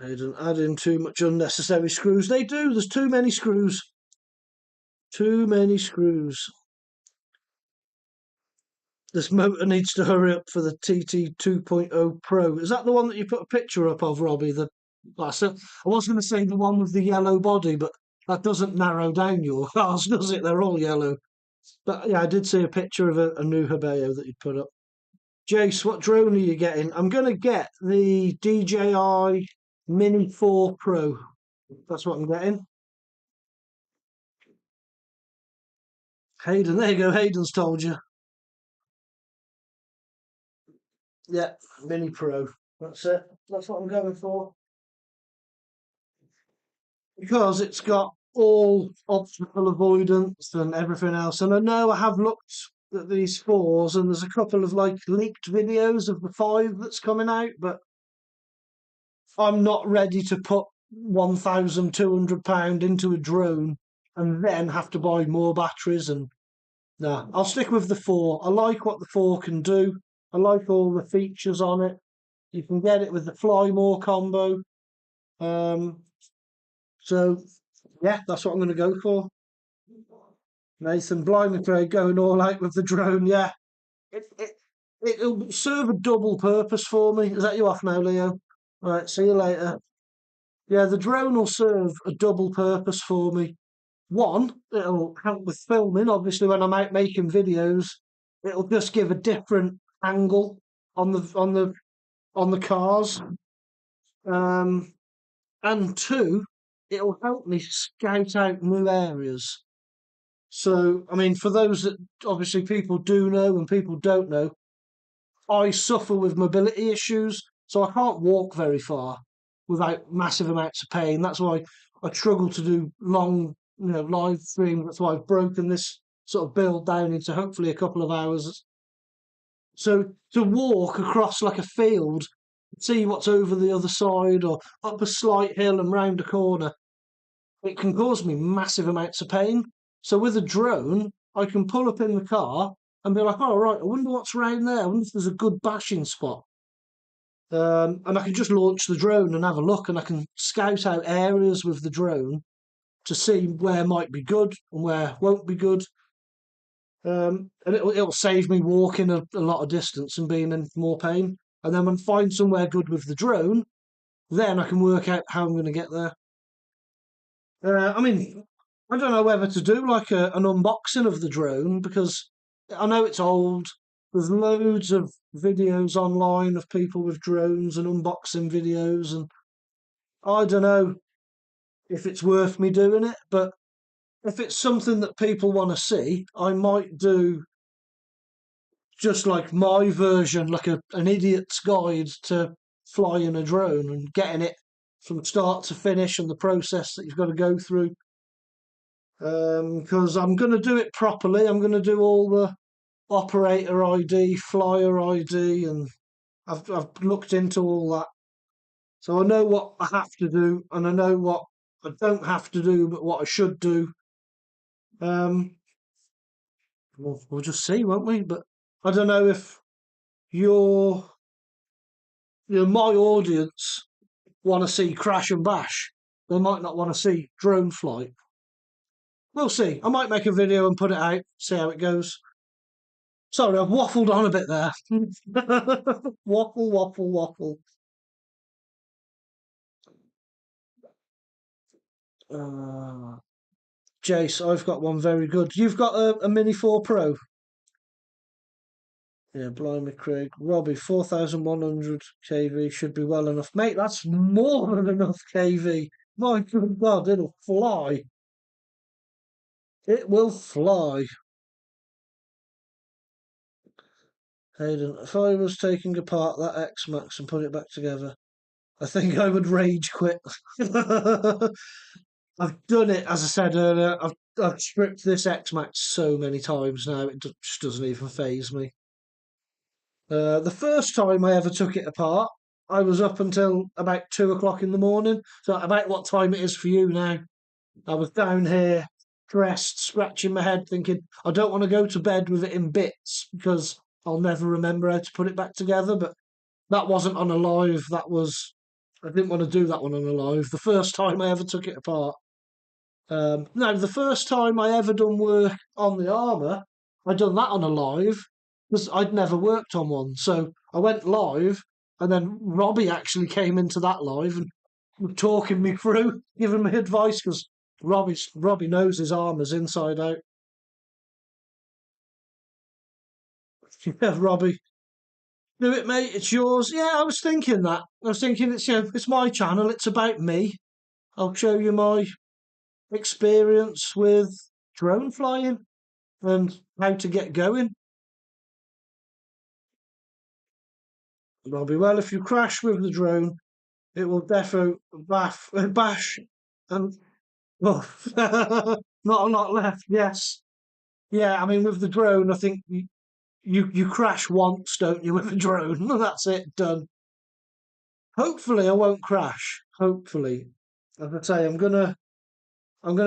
They didn't add in too much unnecessary screws. They do. There's too many screws. Too many screws. This motor needs to hurry up for the TT 2.0 Pro. Is that the one that you put a picture up of, Robbie? I was going to say the one with the yellow body, but that doesn't narrow down your cars, does it? They're all yellow. But yeah, I did see a picture of a new Hebeo that you put up. Jace, what drone are you getting? I'm going to get the DJI Mini 4 Pro. That's what I'm getting. Hayden, there you go. Hayden's told you. Yeah, Mini Pro. That's it. That's what I'm going for. Because it's got all obstacle avoidance and everything else. And I know I have looked at these fours, and there's a couple of like leaked videos of the 5 that's coming out, but I'm not ready to put £1,200 into a drone and then have to buy more batteries. And no, I'll stick with the 4. I like what the 4 can do. I like all the features on it. You can get it with the Fly More combo. So yeah, that's what I'm going to go for. Nathan, blimey, Craig, going all out with the drone. Yeah, it'll serve a double purpose for me. Is that you off now, Leo? All right, see you later. Yeah, the drone will serve a double purpose for me. One, it'll help with filming. Obviously, when I'm out making videos, it'll just give a different angle on the cars. And two, it'll help me scout out new areas. So, I mean, for those that obviously people do know and people don't know, I suffer with mobility issues, so I can't walk very far without massive amounts of pain. That's why I struggle to do long, live streams. That's why I've broken this sort of build down into hopefully a couple of hours. So to walk across like a field, see what's over the other side, or up a slight hill and round a corner, it can cause me massive amounts of pain. So with a drone, I can pull up in the car and be like, "Oh, right, I wonder what's around there. I wonder if there's a good bashing spot." And I can just launch the drone and have a look, and I can scout out areas with the drone to see where might be good and where won't be good. And it'll save me walking a lot of distance and being in more pain. And then when I find somewhere good with the drone, then I can work out how I'm going to get there. I mean, I don't know whether to do like an unboxing of the drone, because I know it's old. There's loads of videos online of people with drones and unboxing videos, and I don't know if it's worth me doing it. But if it's something that people want to see, I might do just like my version, like an idiot's guide to flying a drone and getting it from start to finish and the process that you've got to go through. Because I'm going to do it properly. I'm going to do all the operator ID, flyer ID, and I've looked into all that. So I know what I have to do, and I know what I don't have to do, but what I should do. We'll just see, won't we? But I don't know if your my audience want to see crash and bash. They might not want to see drone flight. We'll see. I might make a video and put it out, see how it goes. Sorry, I've waffled on a bit there. Waffle, waffle, waffle. Jace, I've got one very good. You've got a Mini 4 Pro. Yeah, blimey, Craig. Robbie, 4,100 kV should be well enough. Mate, that's more than enough kV. My good God, it'll fly. It will fly. Hayden, if I was taking apart that X-Maxx and put it back together, I think I would rage quit. I've done it, as I said earlier. I've stripped this X-Maxx so many times now, it just doesn't even faze me. The first time I ever took it apart, I was up until about 2 o'clock in the morning. So about what time it is for you now. I was down here, dressed, scratching my head, thinking I don't want to go to bed with it in bits because I'll never remember how to put it back together. But that wasn't on a live. That was I didn't want to do that one on a live. The first time I ever took it apart. No, the first time I ever done work on the armour, I done that on a live because I'd never worked on one. So I went live, and then Robbie actually came into that live and was talking me through, giving me advice because Robbie knows his armours inside out. Yeah, Robbie, do it, mate. It's yours. Yeah, I was thinking that. I was thinking it's my channel. It's about me. I'll show you my experience with drone flying and how to get going. Robbie, well, if you crash with the drone, it will defo bash and well, not a lot left. Yes, yeah. I mean, with the drone, I think you crash once, don't you? With a drone, that's it, done. Hopefully, I won't crash. Hopefully, as I say, I'm gonna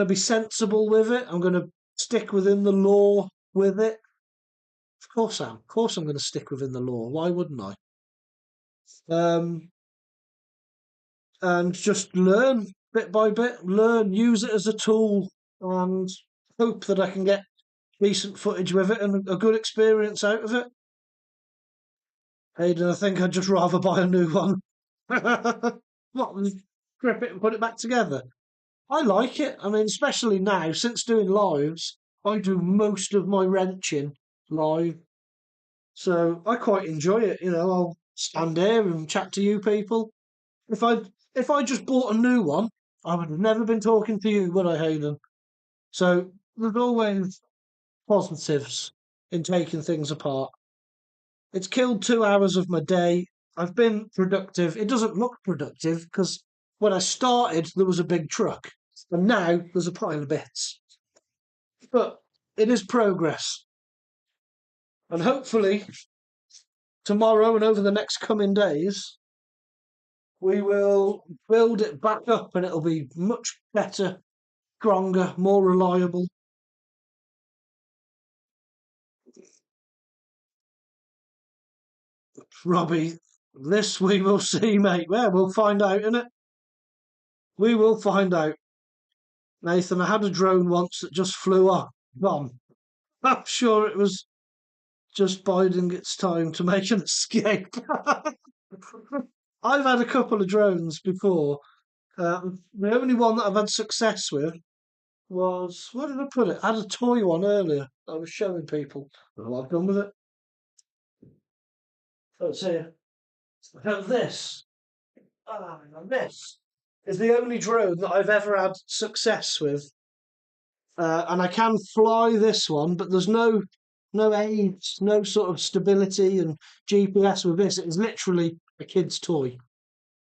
be sensible with it. I'm gonna stick within the law with it. Of course, I am. Of course, I'm gonna stick within the law. Why wouldn't I? Um, and just learn bit by bit, use it as a tool, and hope that I can get decent footage with it and a good experience out of it. Hayden, I think I'd just rather buy a new one. What, strip it and put it back together? I like it. I mean, especially now, since doing lives, I do most of my wrenching live. So I quite enjoy it. I'll stand here and chat to you people. If I just bought a new one, I would have never been talking to you, would I, Hayden? So there's always positives in taking things apart. It's killed 2 hours of my day. I've been productive. It doesn't look productive because when I started, there was a big truck, and now there's a pile of bits. But it is progress. And hopefully, tomorrow and over the next coming days, we will build it back up and it'll be much better, stronger, more reliable. Robbie, this we will see, mate. Well, we'll find out, innit? We will find out. Nathan, I had a drone once that just flew off. Gone. I'm sure it was just biding its time to make an escape. I've had a couple of drones before. The only one that I've had success with was, where did I put it? I had a toy one earlier that I was showing people. I don't know what I've done with it. Let's see. This. This is the only drone that I've ever had success with. And I can fly this one, but there's no aids, no sort of stability and GPS with this. It is literally a kid's toy.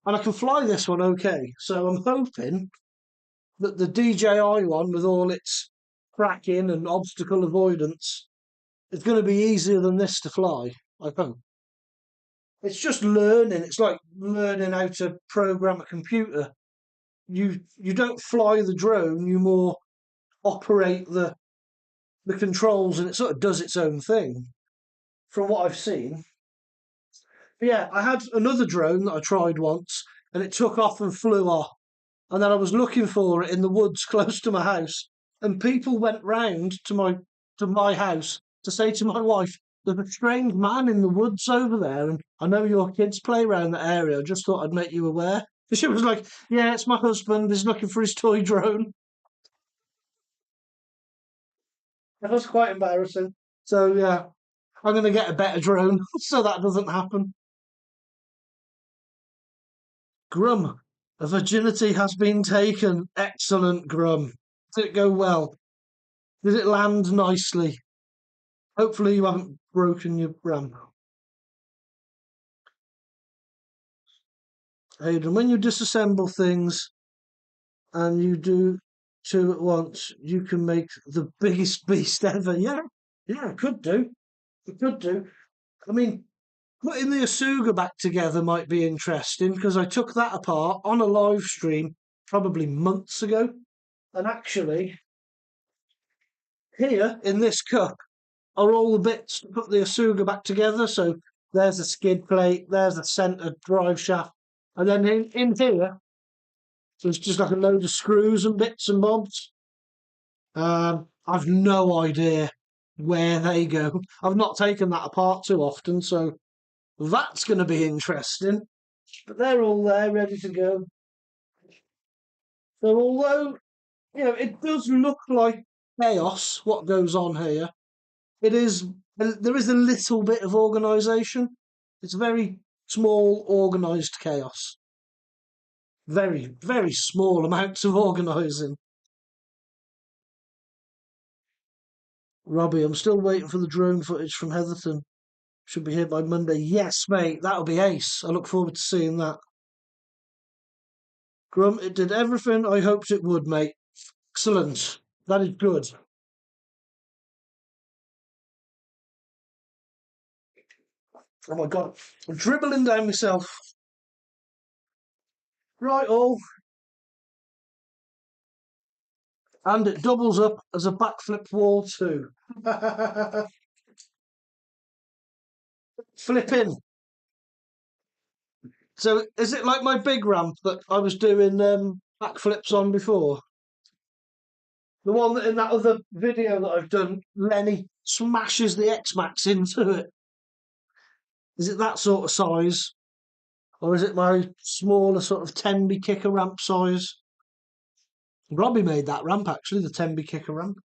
And I can fly this one okay. So I'm hoping that the DJI one, with all its tracking and obstacle avoidance, is going to be easier than this to fly. I hope. It's just learning. It's like learning how to program a computer. You don't fly the drone. You more operate the controls, and it sort of does its own thing. From what I've seen. But yeah, I had another drone that I tried once, and it took off and flew off. And then I was looking for it in the woods close to my house, and people went round to my house to say to my wife, "There's a strange man in the woods over there, and I know your kids play around that area. I just thought I'd make you aware." And she was like, "Yeah, it's my husband. He's looking for his toy drone." That was quite embarrassing. So yeah, I'm going to get a better drone so that doesn't happen. Grum, a virginity has been taken. Excellent, Grum. Did it go well? Did it land nicely? Hopefully you haven't broken your ram. Hayden, when you disassemble things and you do two at once, you can make the biggest beast ever. Yeah, I could do. I could do. I mean, putting the Asuga back together might be interesting because I took that apart on a live stream probably months ago. And actually, here in this cup are all the bits to put the Asuga back together. So there's a skid plate, there's the centre drive shaft, And then in here, there's just like a load of screws and bits and bobs. I've no idea where they go. I've not taken that apart too often, so that's going to be interesting. But they're all there, ready to go. So although, it does look like chaos, what goes on here, there is a little bit of organisation. It's very small, organised chaos. Very, very small amounts of organising. Robbie, I'm still waiting for the drone footage from Heatherton. Should be here by Monday. Yes, mate, that'll be ace. I look forward to seeing that. Grum, it did everything I hoped it would, mate. Excellent. That is good. Oh my god, I'm dribbling down myself. Right, all. And it doubles up as a backflip wall too. Flipping. So is it like my big ramp that I was doing backflips on before? The one that in that other video that I've done, Lenny smashes the X-Maxx into it. Is it that sort of size? Or is it my smaller sort of Tenby kicker ramp size? Robbie made that ramp actually, the Tenby kicker ramp.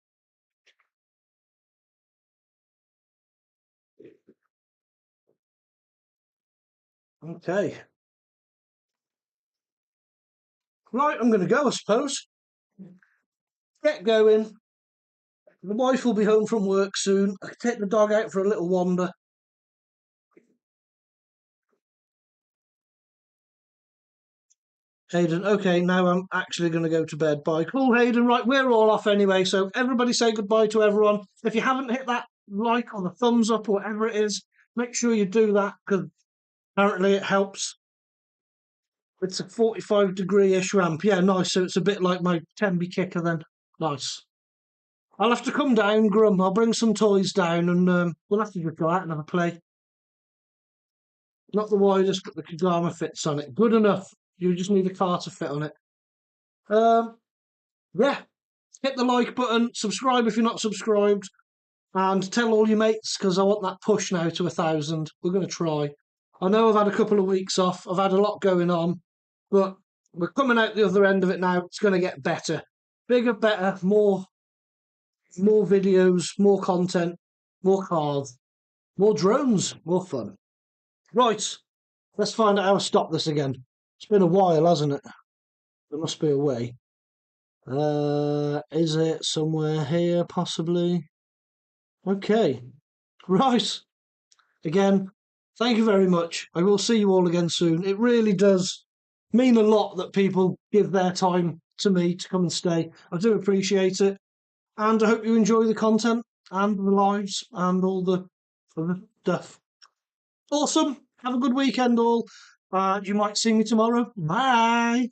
Okay. Right, I'm going to go, I suppose. Get going. The wife will be home from work soon. I can take the dog out for a little wander. Hayden, okay, now I'm actually going to go to bed. Bye. Cool, Hayden. Right, we're all off anyway, so everybody say goodbye to everyone. If you haven't hit that like or the thumbs up or whatever it is, make sure you do that, because apparently it helps. It's a 45-degree-ish ramp. Yeah, nice. So it's a bit like my Tenby kicker then. Nice. I'll have to come down, Grum. I'll bring some toys down and we'll have to just go out and have a play. Not the widest, but the Kagama fits on it. Good enough. You just need a car to fit on it. Yeah. Hit the like button, subscribe if you're not subscribed, and tell all your mates, because I want that push now to 1,000. We're going to try. I know I've had a couple of weeks off. I've had a lot going on, but we're coming out the other end of it now. It's going to get better. Bigger, better, more videos, more content, more cars, more drones, more fun. Right, let's find out how to stop this again. It's been a while, hasn't it? There must be a way. Is it somewhere here, possibly? Okay, right. Again, thank you very much. I will see you all again soon. It really does mean a lot that people give their time to me to come and stay. I do appreciate it. And I hope you enjoy the content and the lives and all the other stuff. Awesome. Have a good weekend, all. You might see me tomorrow. Bye.